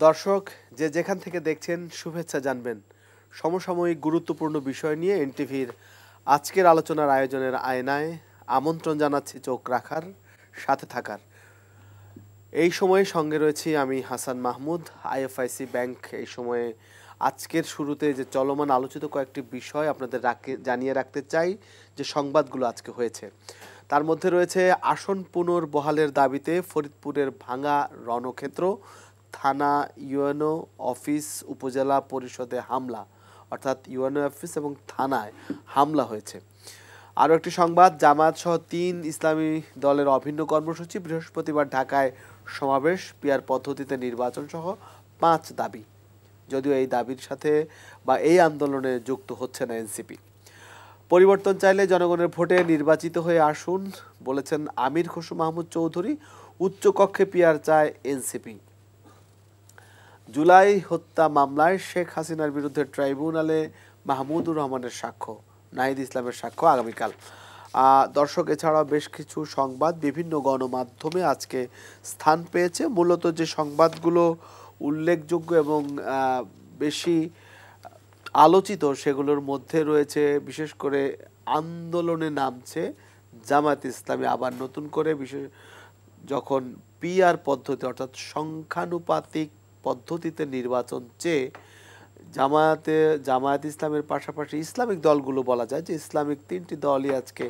দর্শক যে যেখান থেকে দেখছেন শুভেচ্ছা জানবেন। সমসাময়িক গুরুত্বপূর্ণ বিষয় নিয়ে এনটিভির আজকের আলোচনার আয়োজনের আয়নায় আমন্ত্রণ জানাচ্ছি চোখ রাখার, সাথে থাকার। এই সময়ে সঙ্গে রয়েছি আমি হাসান মাহমুদ, আইএফআইসি ব্যাংক। এই সময়ে আজকের শুরুতে যে চলমান আলোচিত কয়েকটি বিষয় আপনাদের জানিয়ে রাখতে চাই যে সংবাদগুলো আজকে হয়েছে। তার মধ্যে রয়েছে আসন পুনর্বহালের দাবিতে ফরিদপুরের ভাঙা রণক্ষেত্র, থানা, ইউএনও অফিস, উপজেলা পরিষদে হামলা, অর্থাৎ ইউএনও অফিস এবং থানায় হামলা হয়েছে। আরও একটি সংবাদ, জামায়াত সহ 3 ইসলামী দলের অভিন্ন কর্মসূচি, বৃহস্পতিবার ঢাকায় সমাবেশ, পিআর পদ্ধতিতে নির্বাচন সহ 5 দাবি। যদিও এই দাবির সাথে বা এই আন্দোলনে যুক্ত হচ্ছে না এনসিপি। পরিবর্তন চাইলে জনগণের ভোটে নির্বাচিত হয়ে আসুন বলেছেন আমির খসরু মাহমুদ চৌধুরী। উচ্চকক্ষে পিআর চায় এনসিপি। জুলাই হত্যা মামলায় শেখ হাসিনার বিরুদ্ধে ট্রাইব্যুনালে মাহমুদুর রহমানের সাক্ষ্য, নাহিদ ইসলামের সাক্ষ্য আগামীকাল। দর্শক, এছাড়াও বেশ কিছু সংবাদ বিভিন্ন গণমাধ্যমে আজকে স্থান পেয়েছে। মূলত যে সংবাদগুলো উল্লেখযোগ্য এবং বেশি আলোচিত সেগুলোর মধ্যে রয়েছে বিশেষ করে আন্দোলনে নামছে জামায়াত ইসলামী আবার নতুন করে, বিশেষ যখন পিআর পদ্ধতি অর্থাৎ সংখ্যানুপাতিক পদ্ধতিতে নির্বাচন চেয়ে জামায়াত ইসলামের পাশাপাশি ইসলামিক দলগুলো, বলা যায় যে ইসলামিক 3টি দলই আজকে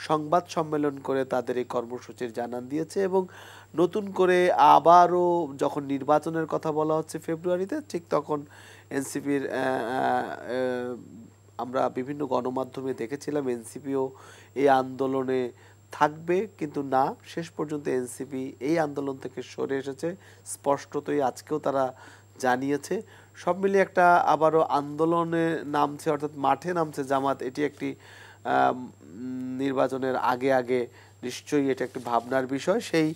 সংবাদ সম্মেলন করে তাদের এই কর্মসূচির জানান দিয়েছে। এবং নতুন করে আবারও যখন নির্বাচনের কথা বলা হচ্ছে ফেব্রুয়ারিতে, ঠিক তখন এনসিপির আমরা বিভিন্ন গণমাধ্যমে দেখেছিলাম এনসিপিও এই আন্দোলনে থাকবে, কিন্তু না, শেষ পর্যন্ত এনসিপি এই আন্দোলন থেকে সরে এসেছে। স্পষ্টতই আজকেও তারা জানিয়েছে। সব মিলিয়ে একটা আবারও আন্দোলনে নামছে, অর্থাৎ মাঠে নামছে জামাত। এটি একটি নির্বাচনের আগে আগে নিশ্চয়ই এটা একটি ভাবনার বিষয়। সেই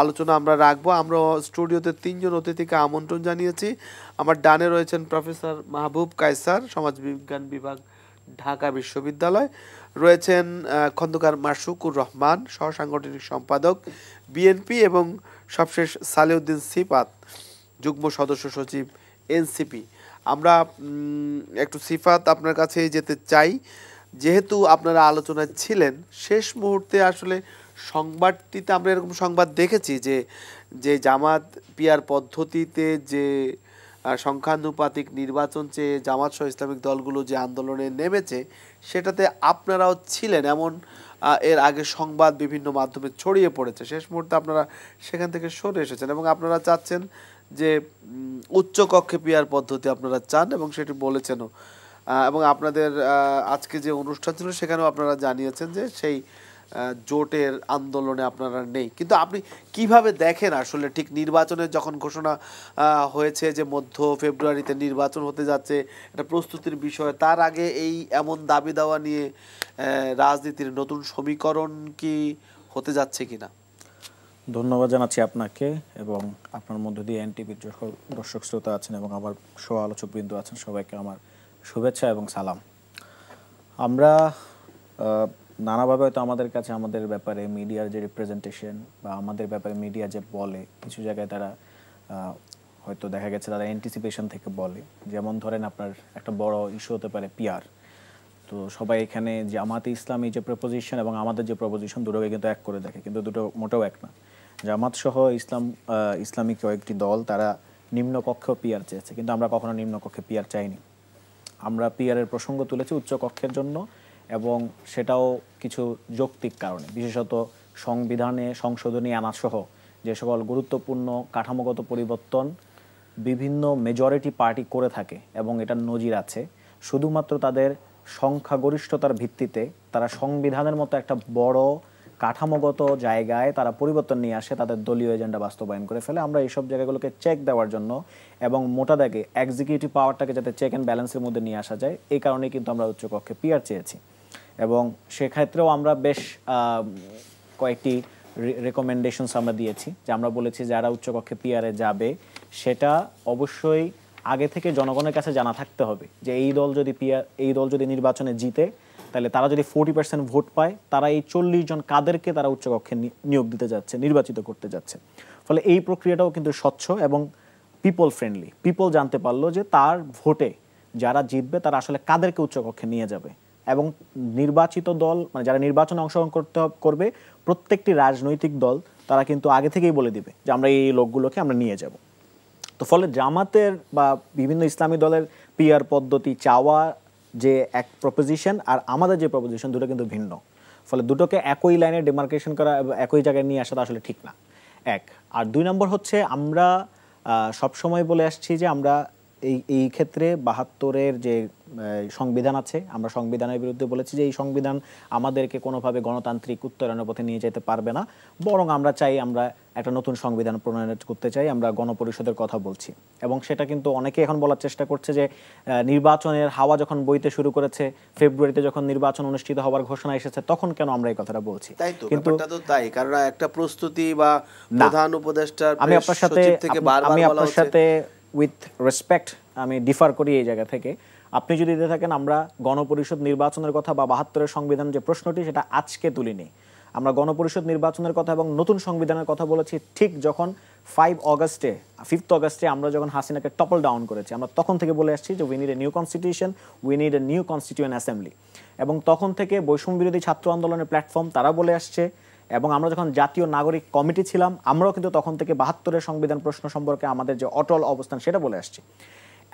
আলোচনা আমরা রাখবো। আমরা স্টুডিওতে 3 জন অতিথিকে আমন্ত্রণ জানিয়েছি। আমার ডানে রয়েছেন প্রফেসর মাহবুব কায়সার, সমাজবিজ্ঞান বিভাগ, ঢাকা বিশ্ববিদ্যালয়। রয়েছেন খন্দকার মাশরুকুর রহমান, সহসাংগঠনিক সম্পাদক, বিএনপি, এবং সবশেষ সালেউদ্দিন সিফাত, যুগ্ম সদস্য সচিব, এনসিপি। আমরা একটু সিফাত আপনার কাছেই যেতে চাই। যেহেতু আপনারা আলোচনায় ছিলেন, শেষ মুহূর্তে আসলে সংবাদটিতে আমরা এরকম সংবাদ দেখেছি যে জামাত পিআর পদ্ধতিতে যে সংখ্যানুপাতিক নির্বাচন চেয়ে জামাত সহ ইসলামিক দলগুলো যে আন্দোলনে নেমেছে, সেটাতে আপনারাও ছিলেন এমন এর আগে সংবাদ বিভিন্ন মাধ্যমে ছড়িয়ে পড়েছে। শেষ মুহূর্তে আপনারা সেখান থেকে সরে এসেছেন এবং আপনারা চাচ্ছেন যে উচ্চকক্ষে পিআর পদ্ধতি আপনারা চান, এবং সেটি বলেছেনও। এবং আপনাদের আজকে যে অনুষ্ঠান ছিল সেখানেও আপনারা জানিয়েছেন যে সেই জোটের আন্দোলনে আপনারা নেই। কিন্তু আপনি কিভাবে দেখেন আসলে ঠিক নির্বাচনের যখন ঘোষণা হয়েছে যে মধ্য ফেব্রুয়ারিতে নির্বাচন হতে যাচ্ছে, এটা প্রস্তুতির বিষয়, তার আগে এই এমন দাবি দেওয়া নিয়ে রাজনীতির নতুন সমীকরণ কি হতে যাচ্ছে কিনা? ধন্যবাদ জানাচ্ছি আপনাকে এবং আপনার মধ্য দিয়ে এনটিভির দর্শক শ্রোতা আছেন এবং আমার সহ আলোচকবৃন্দ আছেন, সবাইকে আমার শুভেচ্ছা এবং সালাম। আমরা নানাভাবে হয়তো আমাদের কাছে আমাদের ব্যাপারে মিডিয়ার যে রিপ্রেজেন্টেশন বা আমাদের ব্যাপারে মিডিয়া যে বলে, কিছু জায়গায় তারা হয়তো দেখা গেছে তারা অ্যান্টিসিপেশন থেকে বলে। যেমন ধরেন আপনার একটা বড় ইস্যু হতে পারে পিআর। তো সবাই এখানে জামাতে ইসলামী যে প্রপোজিশন এবং আমাদের যে প্রপোজিশন দুটোকে কিন্তু এক করে দেখে, কিন্তু দুটো মোটেও এক না। জামাত সহ ইসলামিক কয়েকটি দল তারা নিম্নকক্ষ পিআর চেয়েছে, কিন্তু আমরা কখনো নিম্নকক্ষে পিআর চাইনি। আমরা পিআরের প্রসঙ্গ তুলেছি উচ্চকক্ষের জন্য, এবং সেটাও কিছু যৌক্তিক কারণে, বিশেষত সংবিধানে সংশোধনী আনাসহ যে সকল গুরুত্বপূর্ণ কাঠামোগত পরিবর্তন বিভিন্ন মেজরিটি পার্টি করে থাকে এবং এটার নজির আছে। শুধুমাত্র তাদের সংখ্যাগরিষ্ঠতার ভিত্তিতে তারা সংবিধানের মতো একটা বড় কাঠামোগত জায়গায় তারা পরিবর্তন নিয়ে আসে, তাদের দলীয় এজেন্ডা বাস্তবায়ন করে ফেলে। আমরা এইসব জায়গাগুলোকে চেক দেওয়ার জন্য এবং মোটা দাগে এক্সিকিউটিভ পাওয়ারটাকে যাতে চেক অ্যান্ড ব্যালেন্সের মধ্যে নিয়ে আসা যায়, এই কারণেই কিন্তু আমরা উচ্চকক্ষে পিআর চেয়েছি। এবং সেক্ষেত্রেও আমরা বেশ কয়েকটি রেকমেন্ডেশনস আমরা দিয়েছি, যে আমরা বলেছি যারা উচ্চকক্ষে পিআরে যাবে সেটা অবশ্যই আগে থেকে জনগণের কাছে জানা থাকতে হবে যে এই দল যদি নির্বাচনে জিতে, তাহলে তারা যদি 40% ভোট পায়, তারা এই 40 জন কাদেরকে তারা উচ্চকক্ষে নিয়োগ দিতে যাচ্ছে, নির্বাচিত করতে যাচ্ছে। ফলে এই প্রক্রিয়াটাও কিন্তু স্বচ্ছ এবং পিপল ফ্রেন্ডলি। পিপল জানতে পারলো যে তার ভোটে যারা জিতবে তারা আসলে কাদেরকে উচ্চকক্ষে নিয়ে যাবে, এবং নির্বাচিত দল মানে যারা নির্বাচনে অংশগ্রহণ করবে প্রত্যেকটি রাজনৈতিক দল তারা কিন্তু আগে থেকেই বলে দিবে যে আমরা এই লোকগুলোকে আমরা নিয়ে যাব। তো ফলে জামাতের বা বিভিন্ন ইসলামী দলের পিআর পদ্ধতি চাওয়া যে এক প্রপোজিশন আর আমাদের যে প্রপোজিশন দুটো কিন্তু ভিন্ন। ফলে দুটোকে একই লাইনে ডিমার্কেশন করা, একই জায়গায় নিয়ে আসাটা আসলে ঠিক না, এক। আর দুই নম্বর হচ্ছে আমরা সবসময় বলে আসছি যে আমরা এই ক্ষেত্রে ৭২-এর যে সংবিধান আছে, আমরা সংবিধানের বিরুদ্ধে বলেছি যে এই সংবিধান আমাদেরকে কোনোভাবে গণতান্ত্রিক উত্তরণের পথে নিয়ে যেতে পারবে না, বরং আমরা চাই আমরা একটা নতুন সংবিধান প্রণয়ন করতে চাই, আমরা গণপরিষদের কথা বলছি। এবং সেটা কিন্তু অনেকে এখন বলার চেষ্টা করছে যে নির্বাচনের হাওয়া যখন বইতে শুরু করেছে, ফেব্রুয়ারিতে যখন নির্বাচন অনুষ্ঠিত হওয়ার ঘোষণা এসেছে, তখন কেন আমরা এই কথাটা বলছি? কিন্তু তাই, কারণ একটা প্রস্তুতি বা প্রধান উপদেষ্টার আমি আপনার সাথে উইথ রেসপেক্ট আমি ডিফার করি এই জায়গা থেকে। আপনি যদি দিতে থাকেন আমরা গণপরিষদ নির্বাচনের কথা বা ৭২-এর সংবিধান যে প্রশ্নটি সেটা আজকে তুলিনি, আমরা গণপরিষদ নির্বাচনের কথা এবং নতুন সংবিধানের কথা বলেছি ঠিক যখন 5 অগাস্টে আমরা যখন হাসিনাকে টপল ডাউন করেছি। আমরা তখন থেকে বলে আসছি যে we need a new constitution, we need a new constituent assembly. এবং তখন থেকে বৈষম্য বিরোধী ছাত্র আন্দোলনের প্ল্যাটফর্ম তারা বলে আসছে, এবং আমরা যখন জাতীয় নাগরিক কমিটি ছিলাম আমরাও কিন্তু তখন থেকে ৭২-এর সংবিধান প্রশ্ন সম্পর্কে আমাদের যে অটল অবস্থান সেটা বলে আসছি।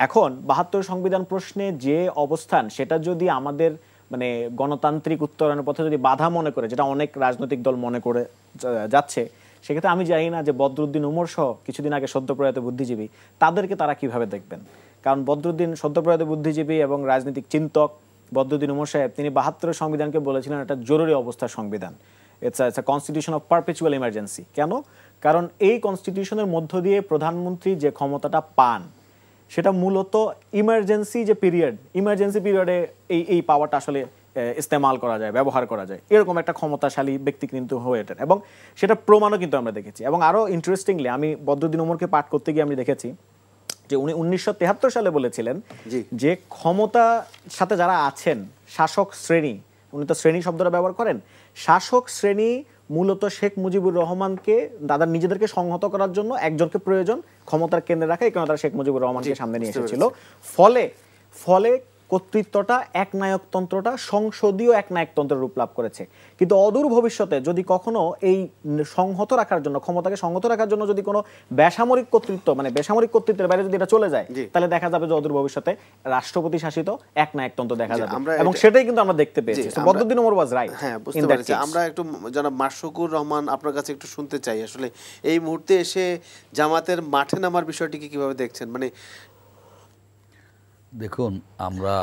এখন ৭২ সংবিধান প্রশ্নে যে অবস্থান সেটা যদি আমাদের মানে গণতান্ত্রিক উত্তরণের পথে যদি বাধা মনে করে, যেটা অনেক রাজনৈতিক দল মনে করে যাচ্ছে, সেক্ষেত্রে আমি জানি না যে বদরুদ্দিন উমর সহ কিছুদিন আগে সদ্যপ্রয়াত বুদ্ধিজীবী তাদেরকে তারা কিভাবে দেখবেন। কারণ বদরুদ্দিন সদ্যপ্রয়াত বুদ্ধিজীবী এবং রাজনৈতিক চিন্তক বদরুদ্দিন উমর সাহেব তিনি ৭২-এর সংবিধানকে বলেছিলেন একটা জরুরি অবস্থার সংবিধান, it's a constitution of perpetual emergency. কেন? কারণ এই কনস্টিটিউশনের মধ্য দিয়ে প্রধানমন্ত্রী যে ক্ষমতাটা পান সেটা মূলত ইমার্জেন্সি পিরিয়ডে এই পাওয়ারটা আসলে ইস্তেমাল করা যায়, ব্যবহার করা যায়, এরকম একটা ক্ষমতাশালী ব্যক্তি কিন্তু হয়ে ওঠেন, এবং সেটা প্রমাণও কিন্তু আমরা দেখেছি। এবং আরও ইন্টারেস্টিংলি আমি বদরুদ্দিন উমরকে পাঠ করতে গিয়ে আমি দেখেছি যে উনি ১৯৭৩ সালে বলেছিলেন যে ক্ষমতার সাথে যারা আছেন শাসক শ্রেণী, উনি তো শ্রেণী শব্দটা ব্যবহার করেন, শাসক শ্রেণী মূলত শেখ মুজিবুর রহমানকে তাদের নিজেদেরকে সংহত করার জন্য একজনকে প্রয়োজন ক্ষমতার কেন্দ্রে রাখা, এই কারণে তারা শেখ মুজিবুর রহমানকে সামনে নিয়ে এসেছিল। ফলে কর্তৃত্বটা একনায়কতন্ত্রটা সংসদীয় একনায়কতন্ত্রের রূপ লাভ করেছে। কিন্তু অদূর ভবিষ্যতে যদি কখনো এই সংহত রাখার জন্য, ক্ষমতাকে সংহত রাখার জন্য যদি কোনো বেসামরিক কর্তৃত্ব মানে বেসামরিক কর্তৃত্বের বাইরে যদি এটা চলে যায়, তাহলে দেখা যাবে যে অদূর ভবিষ্যতে রাষ্ট্রপতি শাসিত একনায়কতন্ত্র দেখা যাবে, এবং সেটাই কিন্তু আমরা দেখতে পেয়েছি। Badruddin Umar was right. হ্যাঁ, বুঝতে পারছি। আমরা একটু জনাব মাশরুকুর রহমান আপনার কাছে একটু শুনতে চাই, আসলে এই মুহূর্তে এসে জামাতের মাঠে নামার বিষয়টিকে কিভাবে দেখছেন? মানে দেখুন, আমরা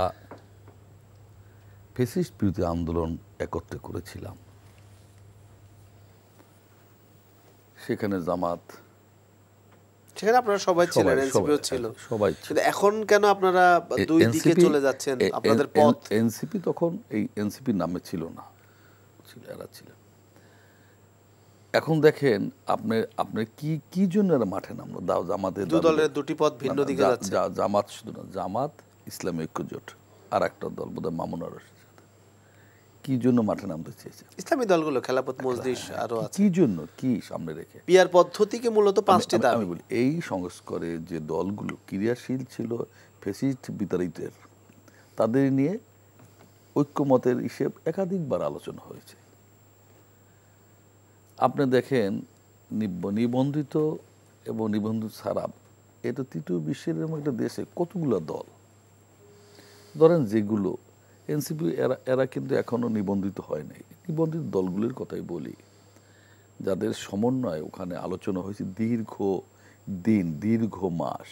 ফ্যাসিস্ট বিরোধী আন্দোলন একত্রে করেছিলাম, সেখানে জামাত, সেখানে আপনারা সবাই ছিলেন, এনসিপিও ছিল, সবাই ছিল। এখন কেন আপনারা দুই দিকে চলে যাচ্ছেন? আপনাদের পথ, এনসিপি তখন এই এনসিপির নামে ছিল না, এরা ছিল। এখন দেখেন আপনি কি জন্য এরা মাঠে নামলো? জামাতের দুই দলের দুটি পথ ভিন্ন দিকে যাচ্ছে। জামাত শুধু না, জামাত ইসলামী ঐক্যজোট আর একটা দল বোধহয় মামুনার কি জন্য মাঠে নামতে চেয়েছে? ইসলামী দলগুলো খেলাফত মজলিস আরো আছে। কি জন্য, কি সামনে রেখে? পিয়ার পদ্ধতিকে মূলত পাঁচটি দাবি। আমি বলি এই সংস্কারে যে দলগুলো ক্রিয়াশীল ছিল ফ্যাসিস্ট বিতাড়িতের, তাদের নিয়ে ঐক্যমতের হিসেব একাধিকবার আলোচনা হয়েছে। আপনি দেখেন নিবন্ধিত এবং নিবন্ধিত ছাড়া এটা তৃতীয় বিশ্বের একটা দেশে কতগুলো দল, ধরেন যেগুলো এনসিপি এরা কিন্তু এখনো নিবন্ধিত হয় নাই। নিবন্ধিত দলগুলির কথাই বলি, যাদের সমন্বয় ওখানে আলোচনা হয়েছে দীর্ঘ দিন, দীর্ঘ মাস,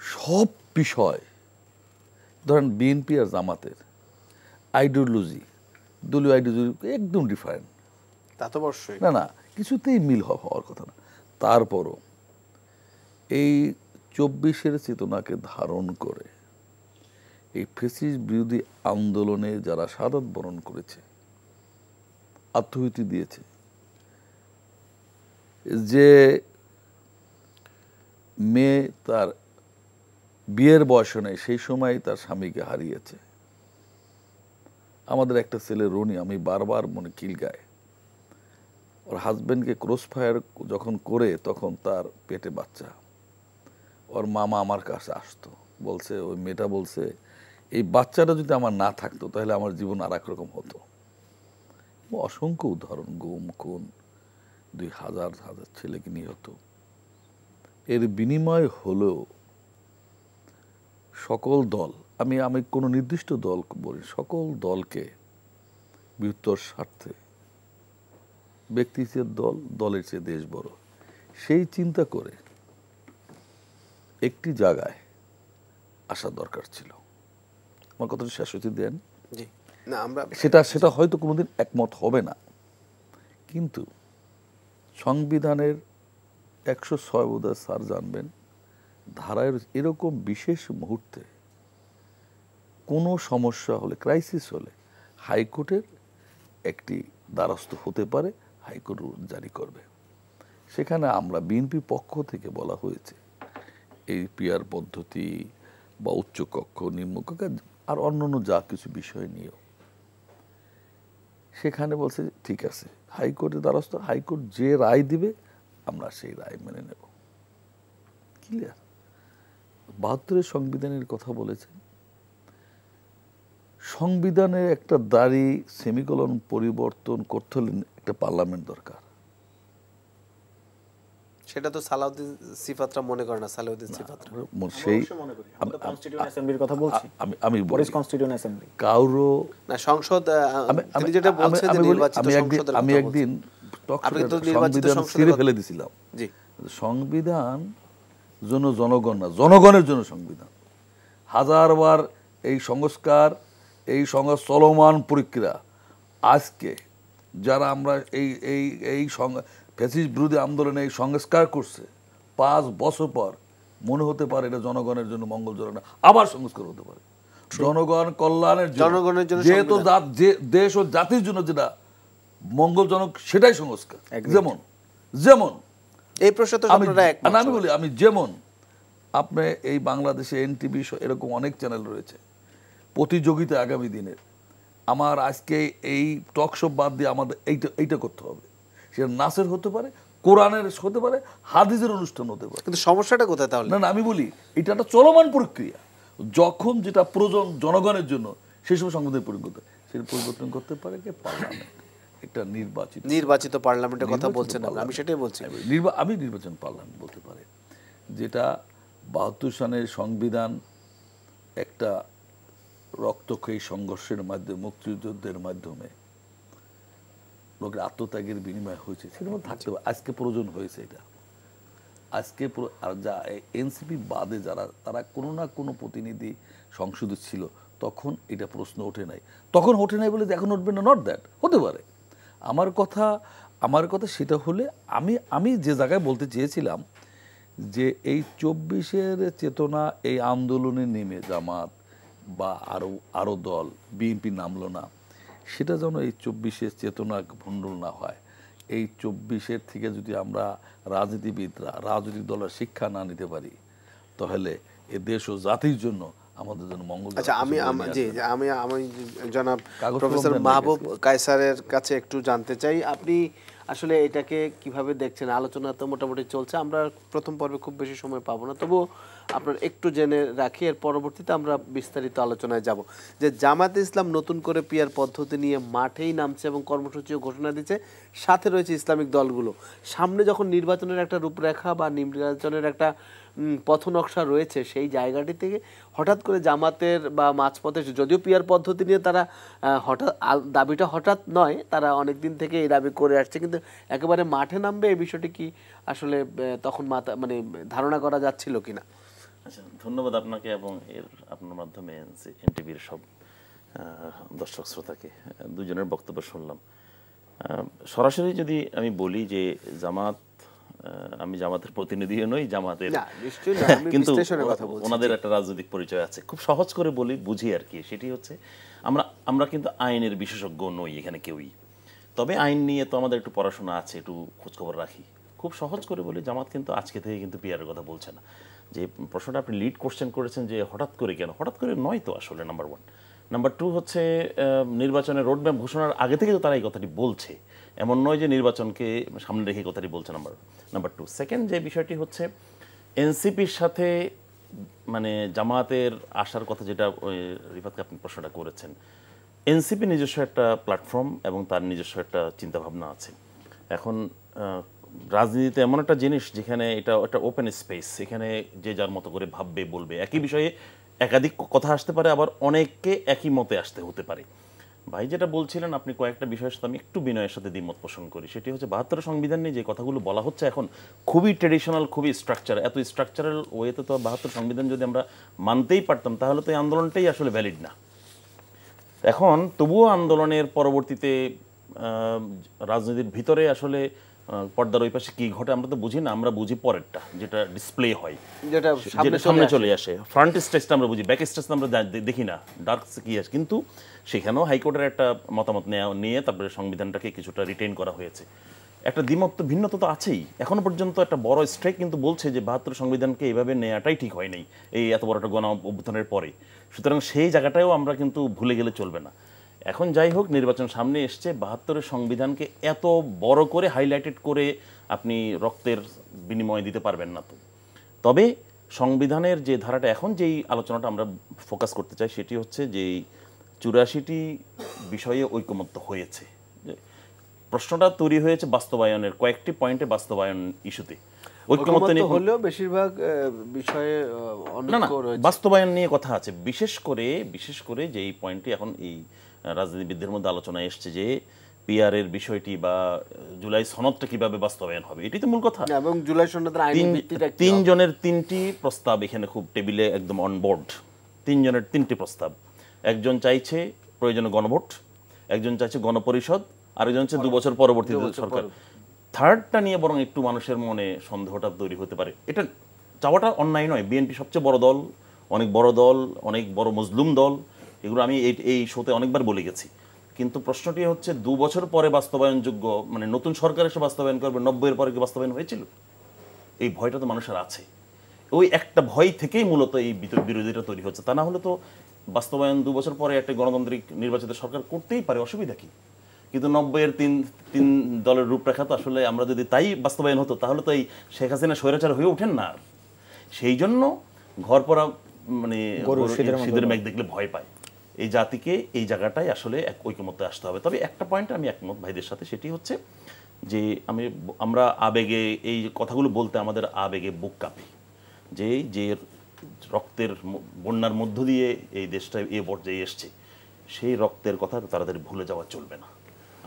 সব বিষয়। ধরেন বিএনপি আর জামাতের আইডিওলজি, দলীয় আইডিওলজি একদম ডিফারেন্ট। তা তো অবশ্যই না, কিছুতেই মিল হওয়ার কথা না। তারপরও এই ২৪-এর চেতনাকে ধারণ করে এই ফ্যাসিস্ট বিরোধী আন্দোলনে যারা শাহাদাত বরণ করেছে, আত্মহুতি দিয়েছে, যে মেয়ে তার বিয়ের বয়স নেই সেই সময় তার স্বামীকে হারিয়েছে। আমাদের একটা ছেলে রনি, আমি বারবার মনে কিল গায়, ওর হাজবেন্ডকে ক্রস ফায়ার যখন করে তখন তার পেটে বাচ্চা, ওর মামা আমার কাছে আসতো, বলছে ওই মেয়েটা বলছে এই বাচ্চাটা যদি আমার না থাকতো তাহলে আমার জীবন আর এক রকম হতো। অসংখ্য উদাহরণ, গুম খুন, 2000 ছেলেকে নিহত। এর বিনিময় হলেও সকল দল, আমি কোনো নির্দিষ্ট দল বলি, সকল দলকে বৃহত্তর স্বার্থে, ব্যক্তির চেয়ে দল, দলের চেয়ে দেশ বড়, সেই চিন্তা করে একটি জায়গায় আসা দরকার ছিল। আমার কথাটা শেষ হতে দেন। জি, না আমরা সেটা হয়তো কোনোদিন একমত হবে না, কিন্তু সংবিধানের 106 বোধহয় স্যার জানবেন, ধারায় এরকম বিশেষ মুহূর্তে কোনো সমস্যা হলে, ক্রাইসিস হলে হাইকোর্টের একটি দ্বারস্থ হতে পারে, হাইকোর্ট রুল জারি করবে। সেখানে আমরা বিএনপি পক্ষ থেকে বলা হয়েছে এই পিআর পদ্ধতি বা উচ্চকক্ষ নিম্নকক্ষ আর অন্যান্য যা কিছু বিষয় নিয়েও সেখানে বলছে ঠিক আছে, হাইকোর্টের দ্বারস্থ, হাইকোর্ট যে রায় দিবে আমরা সেই রায় মেনে নেব। ক্লিয়ার। 72-এর সংবিধানের কথা বলেছেন, সংবিধানের একটা দাড়ি সেমিকোলন পরিবর্তন করতে হলে একটা পার্লামেন্ট দরকার। সেটা তো সালাউদ্দিন সিফাতরা মনে করে না, সালাউদ্দিন সিফাতরা সেই আমরা কনস্টিটিউয়েন্ট অ্যাসেম্বলির কথা বলছি, আমি পরিস কনস্টিটিউয়েন্ট অ্যাসেম্বলি না কাউরো সংসদ, তিনি যেটা বলছেন যে নির্বাচিত সংসদের আমি কথা একদিন আপনি কিন্তু নির্বাচিত সংবিধান সংসদের ছিঁড়ে কথা- ফেলে দিছিলাম। জি সংবিধান জন্য জনগণ না, জনগণের জন্য সংবিধান। হাজারবার এই সংস্কার, এই চলমান প্রক্রিয়া, আজকে যারা আমরা এই এই এই ফ্যাসিস্ট বিরোধী আন্দোলনে এই সংস্কার করছে, 5 বছর পর মনে হতে পারে এটা জনগণের জন্য মঙ্গলজনক না, আবার সংস্কার হতে পারে জনগণ কল্যাণের জন্য, জনগণের জন্য যেহেতু যে দেশ ও জাতির জন্য যেটা মঙ্গলজনক সেটাই সংস্কার। যেমন যেমন এই প্রশ্নে তো আপনারা একমত। আমি বলি, আমি যেমন আপনি এই বাংলাদেশে এনটিভি এরকম অনেক চ্যানেল রয়েছে, প্রতিযোগিতা আগামী দিনের, আমার আজকে এই টক শো বাদ দিয়ে আমাদের এইটা করতে হবে। সেটা নাচের হতে পারে, কোরআনের হতে পারে, হাদিসের অনুষ্ঠান হতে পারে। কিন্তু সমস্যাটা কোথায় তাহলে? না আমি বলি এটা একটা চলমান প্রক্রিয়া, যখন যেটা প্রয়োজন জনগণের জন্য সেই সময় সংবিধান পরিবর্তন, সেটা পরিবর্তন করতে পারে কে? পার্লামেন্ট, একটা নির্বাচিত পার্লামেন্টের কথা বলছেন না, আমি সেটাই বলছি। আমি নির্বাচন পার্লামেন্ট বলতে পারে, যেটা 72 সনের সংবিধান একটা রক্তক্ষয়ী সংঘর্ষের মাধ্যমে, মুক্তিযুদ্ধের মাধ্যমে লোকের আত্মত্যাগের বিনিময় হয়েছে, সেটা মধ্যে থাকতে হবে। আজকে প্রয়োজন হয়েছে এটা, আজকে আর যা এনসিপি বাদে যারা, তারা কোনো না কোনো প্রতিনিধি সংসদে ছিল, তখন এটা প্রশ্ন ওঠে নাই। তখন ওঠে নাই বলে এখন উঠবে না, নট দ্যাট, হতে পারে। আমার কথা সেটা হলে আমি যে জায়গায় বলতে চেয়েছিলাম যে এই 24-এর চেতনা, এই আন্দোলনে নেমে জামাত বা আরো দল, বিএনপি নামলো না, সেটা যেন এই 24-এর চেতনা ভণ্ডুল না হয়। এই 24-এর থেকে যদি আমরা রাজনীতিবিদরা, রাজনৈতিক দলের শিক্ষা না নিতে পারি, তাহলে এ দেশ ও জাতির জন্য আমাদের জন্য মঙ্গল। আচ্ছা, আমি জনাব প্রফেসর মাহবুব কায়সারের কাছে একটু জানতে চাই, আপনি আসলে এটাকে কিভাবে দেখছেন? আলোচনা তো মোটামুটি চলছে, আমরা প্রথম পর্বে খুব বেশি সময় পাবো না, তবুও আপনার একটু জেনে রাখি, এর পরবর্তীতে আমরা বিস্তারিত আলোচনায় যাব। যে জামায়াতে ইসলাম নতুন করে পিআর পদ্ধতি নিয়ে মাঠেই নামছে এবং কর্মসূচিও ঘোষণা দিচ্ছে, সাথে রয়েছে ইসলামিক দলগুলো। সামনে যখন নির্বাচনের একটা রূপরেখা বা নির্বাচনের একটা পথনকশা রয়েছে, সেই জায়গাটি থেকে হঠাৎ করে জামাতের বা মাঝপথে, যদিও পিআর পদ্ধতি নিয়ে তারা দাবিটা হঠাৎ নয়, তারা অনেক দিন থেকে এই দাবি করে আসছে, কিন্তু একেবারে মাঠে নামবে এই বিষয়টি কি আসলে তখন ধারণা করা যাচ্ছিল কিনা? আচ্ছা, ধন্যবাদ আপনাকে এবং আপনার মাধ্যমে এনটিভির সব দর্শক শ্রোতাকে। দুজনের বক্তব্য শুনলাম। সরাসরি যদি আমি বলি যে জামাত, আমি জামাতের প্রতিনিধিও নই, জামাতের কিন্তু ওনাদের একটা রাজনৈতিক পরিচয় আছে। খুব সহজ করে বলি, বুঝি আর কি, সেটি হচ্ছে আমরা কিন্তু আইনের বিশেষজ্ঞ নই এখানে কেউই, তবে আইন নিয়ে তো আমাদের একটু পড়াশোনা আছে, একটু খোঁজখবর রাখি। খুব সহজ করে বলি, জামাত কিন্তু আজকে থেকে কিন্তু পিআরের কথা বলছে না। যে প্রশ্নটা আপনি লিড কোশ্চেন করেছেন যে হঠাৎ করে কেন, হঠাৎ করে নয় তো আসলে। নাম্বার 1, নাম্বার 2 হচ্ছে নির্বাচনের রোডম্যাপ ঘোষণার আগে থেকে তো তারা এই কথাটি বলছে, এমন নয় যে নির্বাচনকে সামনে রেখে কথাটি বলছে। নাম্বার 2 সেকেন্ড যে বিষয়টি হচ্ছে এনসিপির সাথে মানে জামায়াতের আসার কথা, যেটা রিফাতকে আপনি প্রশ্নটা করেছেন, এনসিপি নিজস্ব একটা প্ল্যাটফর্ম এবং তার নিজস্ব একটা চিন্তাভাবনা আছে। এখন রাজনীতিতে এমন একটা জিনিস যেখানে এটা একটা ওপেন স্পেস, এখানে যে যার মতো করে ভাববে বলবে, একই বিষয়ে একাধিক কথা আসতে পারে, আবার অনেককে একই মতে আসতে হতে পারে। ভাই যেটা বলছিলেন, আপনি কয়েকটা বিষয়ের সাথে আমি একটু বিনয়ের সাথে দ্বিমত পোষণ করি। সেটি হচ্ছে ৭২ সংবিধান নিয়ে যে কথাগুলো বলা হচ্ছে এখন খুবই ট্রেডিশনাল, খুবই স্ট্রাকচার। এত স্ট্রাকচারাল ওয়েতে তো ৭২ সংবিধান যদি আমরা মানতেই পারতাম তাহলে তো এই আন্দোলনটাই আসলে ভ্যালিড না। এখন তবুও আন্দোলনের পরবর্তীতে রাজনীতির ভিতরে আসলে পর্দার ওই পাশে কী ঘটে আমরা তো বুঝি না, আমরা বুঝি পরেরটা, যেটা ডিসপ্লে হয়, যেটা যেটা সামনে চলে আসে। ফ্রন্ট স্টেজটা আমরা বুঝি, ব্যাক স্টেজটা আমরা দেখি না, ডার্ক কি আছে। কিন্তু সেখানেও হাইকোর্টের একটা মতামত নিয়ে তারপরে সংবিধানটাকে কিছুটা রিটেইন করা হয়েছে। একটা দ্বিমত ভিন্নতা তো আছেই। এখনো পর্যন্ত একটা বড় স্ট্রাইক কিন্তু বলছে যে ৭২ সংবিধানকে এইভাবে নেওয়াটাই ঠিক হয় নাই এই এত বড় একটা গণ অভ্যুত্থানের পরে। সুতরাং সেই জায়গাটাও আমরা কিন্তু ভুলে গেলে চলবে না। এখন যাই হোক, নির্বাচন সামনে এসছে, ৭২ সংবিধানকে এত বড় করে হাইলাইটেড করে আপনি রক্তের বিনিময় দিতে পারবেন না। তবে সংবিধানের যে ধারাটা এখন যেই আলোচনাটা আমরা ফোকাস করতে চাই সেটি হচ্ছে যে ৮৪টি বিষয়ে ঐকমত্য হয়েছে। প্রশ্নটা তৈরি হয়েছে বাস্তবায়নের কয়েকটি পয়েন্টে, বাস্তবায়ন ইস্যুতে ঐকমত্য নিয়ে হলেও বেশিরভাগ বিষয়ে না বাস্তবায়ন নিয়ে কথা আছে। বিশেষ করে যে এই পয়েন্টটি এখন এই রাজনীতিবিদদের মধ্যে আলোচনায় এসছে যে পিআর এর বিষয়টি বা জুলাই সনদটা কিভাবে বাস্তবায়ন হবে, এটি তো মূল কথা। এবং জুলাই সনদের আইনি ভিত্তিটা ৩ জনের ৩টি প্রস্তাব এখানে খুব টেবিলে একদম অন বোর্ড। ৩ জনের ৩টি প্রস্তাব। একজন চাইছে প্রয়োজনে গণভোট, একজন চাইছে গণপরিষদ, আরেকজন হচ্ছে ২ বছর পরবর্তী সরকার। থার্ডটা নিয়ে বরং একটু মানুষের মনে সন্দেহটা তৈরি হতে পারে। এটা চাওয়াটা অন্যায় নয়। বিএনপি সবচেয়ে বড় দল, অনেক বড় মজলুম দল, এগুলো আমি এই শোতে অনেকবার বলে গেছি। কিন্তু প্রশ্নটি হচ্ছে ২ বছর পরে বাস্তবায়নযোগ্য, মানে নতুন সরকার এসে বাস্তবায়ন করবে, ৯০-এর পরে কি বাস্তবায়ন হয়েছিল? এই ভয়টা তো মানুষের আছে। ওই একটা ভয় থেকেই মূলত এই বিরোধিতা তৈরি হচ্ছে। তা না হলে তো বাস্তবায়ন ২ বছর পরে একটা গণতান্ত্রিক নির্বাচিত সরকার করতেই পারে, অসুবিধা কি? কিন্তু ৯০-এর তিন দলের রূপরেখা তো আসলে আমরা যদি তাই বাস্তবায়ন হতো তাহলে তো এই শেখ হাসিনা স্বৈরাচার হয়ে ওঠেন না। সেই জন্য ঘর পড়া মানে শীতের মেঘ দেখলে ভয় পায়। এই জাতিকে এই জায়গাটাই আসলে এক ঐকমত্যে আসতে হবে। তবে একটা পয়েন্ট আমি একমত ভাইদের সাথে, সেটি হচ্ছে যে আমরা আবেগে এই কথাগুলো বলতে আমাদের আবেগে বুক কাঁপে, যে রক্তের বন্যার মধ্য দিয়ে এই দেশটা এ পর্যায়ে এসছে, সেই রক্তের কথা তাড়াতাড়ি ভুলে যাওয়া চলবে না।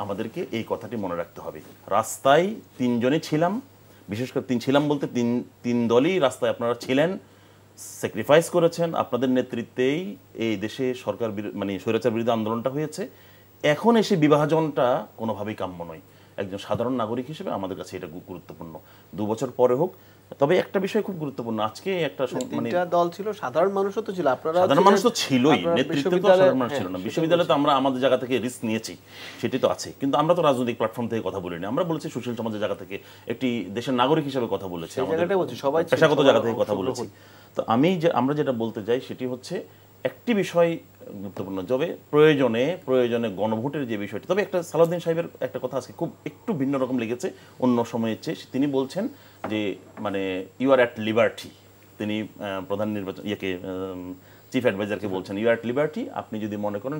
আমাদেরকে এই কথাটি মনে রাখতে হবে। রাস্তায় ৩ জনই ছিলাম, বিশেষ করে ছিলাম বলতে তিন দলই রাস্তায় আপনারা ছিলেন, স্যাক্রিফাইস করেছেন। আপনাদের নেতৃত্বেই এই দেশে সরকার মানে স্বৈরাচার বিরোধী আন্দোলনটা হয়েছে। এখন এসে বিভাজনটা কোনোভাবেই কাম্য নয়। একজন সাধারণ নাগরিক হিসেবে আমাদের কাছে এটা গুরুত্বপূর্ণ। ২ বছর পরে হোক। তবে একটা বিষয় খুব গুরুত্বপূর্ণ, আজকে একটা মানে দল ছিল, সাধারণ মানুষও তো ছিল, আপনারা সাধারণ মানুষ তো ছিলই, নেতৃত্ব তো সাধারণ মানুষ ছিল না। বিশ্ববিদ্যালয়ে তো আমরা আমাদের জায়গা থেকে রিস্ক নিয়েছি, সেটি তো আছে। কিন্তু আমরা তো রাজনৈতিক প্ল্যাটফর্ম থেকে কথা বলিনি, আমরা বলেছি সুশীল সমাজের জায়গা থেকে, একটি দেশের নাগরিক হিসেবে কথা বলেছি, আমাদের পেশাগত জায়গা থেকে কথা বলেছি। তো আমরা যেটা বলতে চাই সেটি হচ্ছে একটি বিষয় গুরুত্বপূর্ণ, তবে প্রয়োজনে গণভোটের যে বিষয়টি। তবে একটা সালাউদ্দিন সাহেবের একটা কথা আজকে খুব একটু ভিন্ন রকম লেগেছে অন্য সময়ের চেয়ে। তিনি বলছেন যে মানে ইউ আর অ্যাট লিবার্টি। তিনি প্রধান নির্বাচন চিফ অ্যাডভাইজারকে বলছেন ইউ আর অ্যাট লিবার্টি, আপনি যদি মনে করেন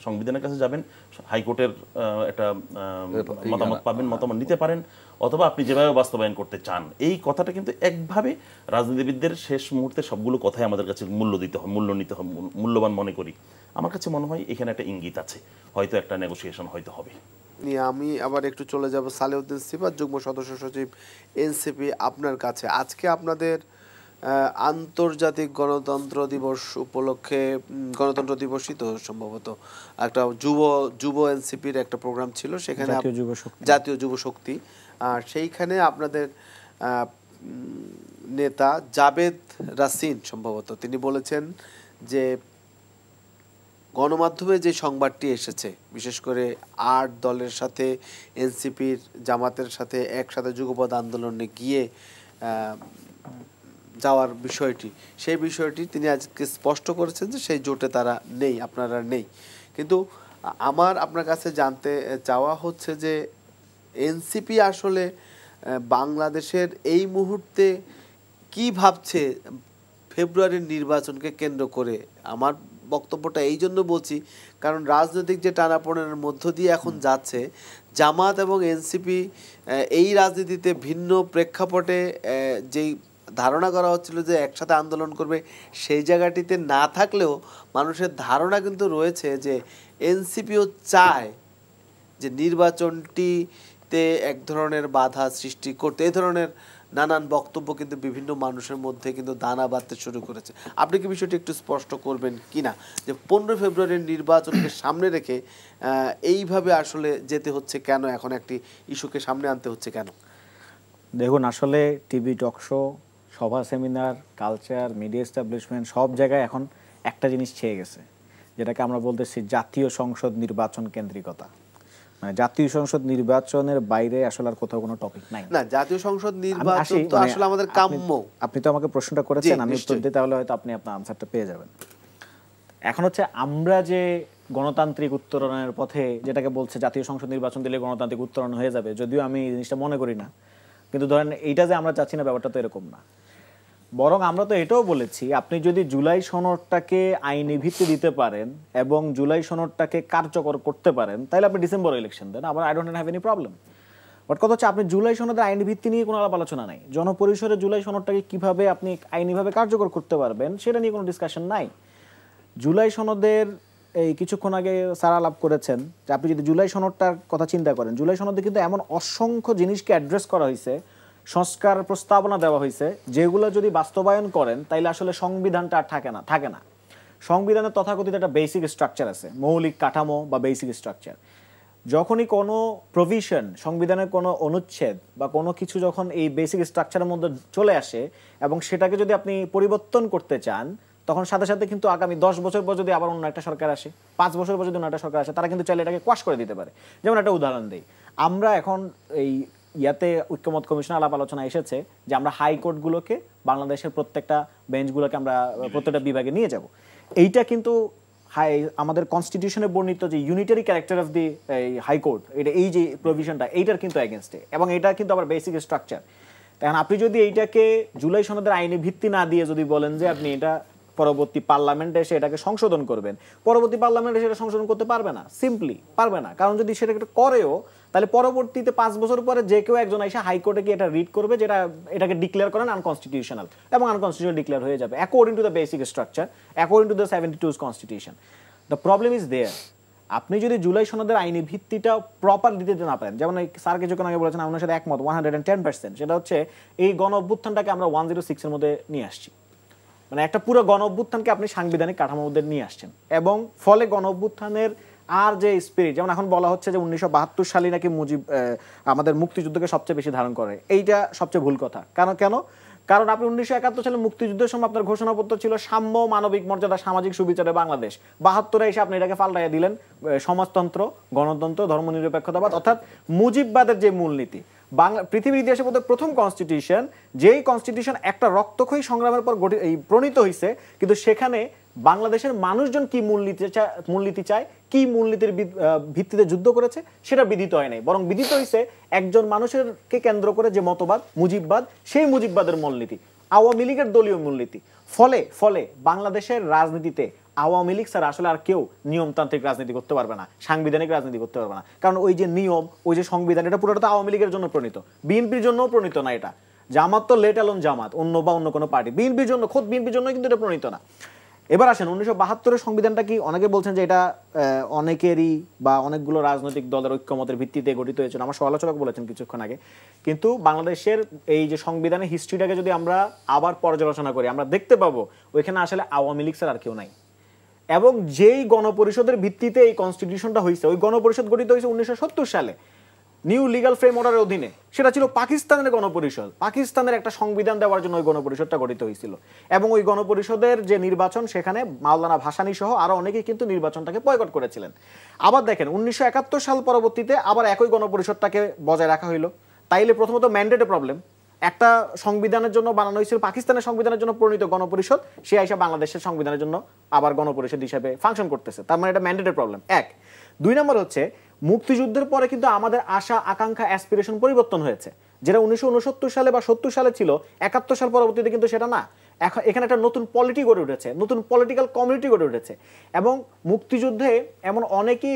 সংবিধানের কাছে যাবেন, হাইকোর্টের একটা মতামত পাবেন, মতামত নিতে পারেন, অথবা আপনি যেভাবে বাস্তবায়ন করতে চান। এই কথাটা কিন্তু একভাবে রাজনীতিবিদদের শেষ মুহূর্তে সবগুলো কথাই আমাদের কাছে মূল্য নিতে হবে, মূল্যবান মনে করি। আমার কাছে মনে হয় এখানে একটা ইঙ্গিত আছে, হয়তো একটা নেগোসিয়েশন হয়তো হবে। আমি আবার একটু চলে যাব সালেউদ্দিন সিফাত, যুগ্ম সদস্য সচিব এনসিপি, আপনার কাছে। আজকে আপনাদের আন্তর্জাতিক গণতন্ত্র দিবস উপলক্ষে, গণতন্ত্র দিবসই তো সম্ভবত, একটা যুব এনসিপির একটা প্রোগ্রাম ছিল, সেখানে জাতীয় যুব শক্তি, আর সেইখানে আপনাদের নেতা জাবেদ রাসিন সম্ভবত তিনি বলেছেন যে গণমাধ্যমে যে সংবাদটি এসেছে, বিশেষ করে ৮ দলের সাথে জামাতের সাথে একসাথে যুগপৎ আন্দোলনে গিয়ে যাওয়ার বিষয়টি, সেই বিষয়টি তিনি আজকে স্পষ্ট করেছেন যে সেই জোটে তারা নেই, আপনারা নেই। কিন্তু আমার আপনার কাছে জানতে চাওয়া হচ্ছে যে এনসিপি আসলে বাংলাদেশের এই মুহূর্তে কি ভাবছে ফেব্রুয়ারির নির্বাচনকে কেন্দ্র করে। আমার বক্তব্যটা এই জন্য বলছি কারণ রাজনৈতিক যে টানাপোড়েনের মধ্য দিয়ে এখন যাচ্ছে, জামাত এবং এনসিপি এই রাজনীতিতে ভিন্ন প্রেক্ষাপটে যেই ধারণা করা হচ্ছিল যে একসাথে আন্দোলন করবে, সেই জায়গাটিতে না থাকলেও মানুষের ধারণা কিন্তু রয়েছে যে এনসিপিও চায় যে নির্বাচনটিতে এক ধরনের বাধা সৃষ্টি করতে। এই ধরনের নানান বক্তব্য কিন্তু বিভিন্ন মানুষের মধ্যে কিন্তু দানা বাঁধতে শুরু করেছে। আপনি কি বিষয়টি একটু স্পষ্ট করবেন কিনা যে 15 ফেব্রুয়ারির নির্বাচনকে সামনে রেখে এইভাবে আসলে যেতে হচ্ছে কেন, এখন একটি ইস্যুকে সামনে আনতে হচ্ছে কেন? দেখুন, আসলে টিভি টক শো, সভা, সেমিনার, কালচার, মিডিয়া এস্টাবলিশমেন্ট সব জায়গায় এখন একটা জিনিস ছেয়ে গেছে, যেটাকে আমরা বলতেছি জাতীয় সংসদ নির্বাচন কেন্দ্রিকতা। মানে জাতীয় সংসদ নির্বাচনের বাইরে আসলে আর কোথাও কোনো টপিক নাই। না, জাতীয় সংসদ নির্বাচন তো আসলে আমাদের কাম্য। আপনি তো আমাকে প্রশ্নটা করেছেন, আমি উত্তর দিই, তাহলে হয়তো আপনি আপনার আনসারটা পেয়ে যাবেন। এখন হচ্ছে আমরা যে গণতান্ত্রিক উত্তরণের পথে, যেটাকে বলছে জাতীয় সংসদ নির্বাচন দিলে গণতান্ত্রিক উত্তরণ হয়ে যাবে, যদিও আমি এই জিনিসটা মনে করি না, কিন্তু ধরেন এইটা যে আমরা চাচ্ছি না, ব্যাপারটা তো এরকম না। বরং আমরা তো এটাও বলেছি, আপনি যদি জুলাই সনদটাকে আইনি ভিত্তি দিতে পারেন এবং জুলাই সনদটাকে কার্যকর করতে পারেন, তাহলে আপনি ডিসেম্বর ইলেকশন দেন, আবার I don't have any problem. But কথা হচ্ছে, আপনি জুলাই সনদের আইনি ভিত্তি নিয়ে কোনো আলাপ আলোচনা নাই। জনপরিসরে জুলাই সনদটাকে কিভাবে আপনি আইনিভাবে কার্যকর করতে পারবেন সেটা নিয়ে কোনো ডিসকাশন নাই। জুলাই সনদের এই কিছুক্ষণ আগে স্যার আলাপ করেছেন যে আপনি যদি জুলাই সনদটার কথা চিন্তা করেন, জুলাই সনদে কিন্তু এমন অসংখ্য জিনিসকে অ্যাড্রেস করা হয়েছে, সংস্কার প্রস্তাবনা দেওয়া হয়েছে, যেগুলো যদি বাস্তবায়ন করেন তাইলে আসলে সংবিধানটা আর থাকে না। সংবিধানের তথাকথিত একটা বেসিক স্ট্রাকচার আছে, মৌলিক কাঠামো বা বেসিক স্ট্রাকচার। যখনই কোনো প্রভিশন, সংবিধানের কোনো অনুচ্ছেদ বা কোনো কিছু যখন এই বেসিক স্ট্রাকচারের মধ্যে চলে আসে এবং সেটাকে যদি আপনি পরিবর্তন করতে চান, তখন সাথে সাথে কিন্তু আগামী 10 বছর পর যদি আবার অন্য একটা সরকার আসে, 5 বছর পর যদি অন্য একটা সরকার আসে, তারা কিন্তু চাইলে এটাকে কোয়াশ করে দিতে পারে। যেমন একটা উদাহরণ দিই, আমরা এখন এই ইয়াতে ঐক্যমত কমিশন আলাপ আলোচনা এসেছে যে আমরা হাইকোর্টগুলোকে, বাংলাদেশের প্রত্যেকটা বেঞ্চগুলোকে আমরা প্রত্যেকটা বিভাগে নিয়ে যাব। এইটা কিন্তু আমাদের কনস্টিটিউশনে বর্ণিত যে unitary character of the high court, এটা এই যে প্রভিশনটা, এইটার কিন্তু এগেনস্টে, এবং এটা কিন্তু আবার বেসিক স্ট্রাকচার। এখন আপনি যদি এইটাকে জুলাই সনদের আইনি ভিত্তি না দিয়ে যদি বলেন যে আপনি এটা পরবর্তী পার্লামেন্টে এসে এটাকে সংশোধন করবেন, পরবর্তী পার্লামেন্টে সেটা সংশোধন করতে পারবে না, সিম্পলি পারবে না। কারণ যদি সেটা করেও, তাহলে পরবর্তীতে 5 বছর পরে যে কেউ একজন এসে হাইকোর্টে গিয়ে এটা রিড করবে, যেটা এটাকে ডিক্লেয়ার করেন আনকনস্টিটিউশনাল, এবং আনকনস্টিটিউশনাল ডিক্লেয়ার হয়ে যাবে according to the basic structure, according to the 72 constitution. The problem is there, আপনি যদি জুলাই সনদের আইনি ভিত্তিটা প্রপার দিতে না পারেন, যেমন এই স্যার কিছুক্ষণ আগে বলেছেন, আমার সাথে একমত 110%, সেটা হচ্ছে এই গণ অভ্যুত্থানটাকে আমরা 106 এর মধ্যে নিয়ে আসছি। মানে একটা পুরো গণ অভ্যুত্থানকে আপনি সাংবিধানিক কাঠামোর মধ্যে নিয়ে আসছেন, এবং ফলে গণ অভ্যুত্থানের আর যে স্পিরিট, যেমন এখন বলা হচ্ছে যে 1972 সালে নাকি আমাদের মুক্তিযুদ্ধকে সবচেয়ে বেশি ধারণ করে, এইটা সবচেয়ে ভুল কথা। কারণ আপনি 1971 সালে মুক্তিযুদ্ধের সময় আপনার ঘোষণাপত্র ছিল সাম্য, মানবিক মর্যাদা, সামাজিক সুবিচারে বাংলাদেশ। 72-এ এসে আপনি এটাকে পাল্টাইয়া দিলেন সমাজতন্ত্র, গণতন্ত্র, ধর্মনিরপেক্ষতাবাদ, অর্থাৎ মুজিববাদের যে মূলনীতি। পৃথিবীর ইতিহাসে বোধহয় প্রথম কনস্টিটিউশন, যেই কনস্টিটিউশন একটা রক্তক্ষয়ী সংগ্রামের পর প্রণীত হয়েছে, কিন্তু সেখানে বাংলাদেশের মানুষজন কি মূলনীতি চায়, কি মূলনীতির ভিত্তিতে যুদ্ধ করেছে, সেটা বিধিত হয় নাই, বরং বিধিত হয়েছে একজন মানুষেরকে কেন্দ্র করে যে মতবাদ, মুজিববাদ, সেই মুজিববাদের মূলনীতি, আওয়ামী লীগের দলীয় মূলনীতি। ফলে বাংলাদেশের রাজনীতিতে আওয়ামী লীগ স্যার আসলে আর কেউ নিয়মতান্ত্রিক রাজনীতি করতে পারবে না, সাংবিধানিক রাজনীতি করতে পারবে না। কারণ ওই যে নিয়ম, ওই যে সংবিধান, এটা পুরোটা তো আওয়ামী লীগের জন্য প্রণীত, বিএনপির জন্যও প্রণীত না। এটা জামাত তো লেট অ্যালোন জামাত, অন্য কোনো পার্টি, বিএনপির জন্য, খোদ বিএনপির জন্য কিন্তু এটা প্রণীত না। এবার আসেন 1972-এর সংবিধানটা কি, অনেকে বলছেন যে এটা অনেকেরই বা অনেকগুলো রাজনৈতিক দলের ঐক্যমতের ভিত্তিতে গঠিত হয়েছিল, আমার সমালোচক বলেছেন কিছুক্ষণ আগে। কিন্তু বাংলাদেশের এই যে সংবিধানের হিস্ট্রিটাকে যদি আমরা আবার পর্যালোচনা করি, আমরা দেখতে পাবো ওইখানে আসলে আওয়ামী লীগ স্যার আর কেউ নাই। এবং যেই গণপরিষদের ভিত্তিতে এই কনস্টিটিউশনটা হয়েছে, ওই গণপরিষদ গঠিত হয়েছে 1970 সালে নিউ লিগাল ফ্রেম অর্ডারের অধীনে। সেটা ছিল পাকিস্তানের গণপরিষদ, পাকিস্তানের একটা সংবিধান দেওয়ার জন্য ওই গণপরিষদটা গঠিত হয়েছিল। এবং ওই গণপরিষদের যে নির্বাচন, সেখানে মাওলানা ভাসানী সহ আরো অনেকেই কিন্তু নির্বাচনটাকে বয়কট করেছিলেন। আবার দেখেন 1971 সাল পরবর্তীতে আবার একই গণপরিষদটাকে বজায় রাখা হইলো। তাইলে প্রথমত ম্যান্ডেটে প্রবলেম, একটা সংবিধানের জন্য বানানো হয়েছিল, পাকিস্তানের সংবিধানের জন্য প্রণীত গণপরিষদ, সে আইসা বাংলাদেশের সংবিধানের জন্য আবার গণপরিষদ হিসেবে ফাংশন করতেছে। তার মানে এটা ম্যান্ডেটেড প্রবলেম। এক, 2 নম্বর হচ্ছে মুক্তিযুদ্ধের পরে কিন্তু আমাদের আশা আকাঙ্ক্ষা অ্যাসপিরেশন পরিবর্তন হয়েছে। যেটা 1969 সালে বা 70 সালে ছিল, 71 সাল পরবর্তীতে কিন্তু সেটা না। এখন এখানে একটা নতুন পলিটি গড়ে উঠেছে, নতুন পলিটিক্যাল কমিউনিটি গড়ে উঠেছে, এবং মুক্তিযুদ্ধে এমন অনেকেই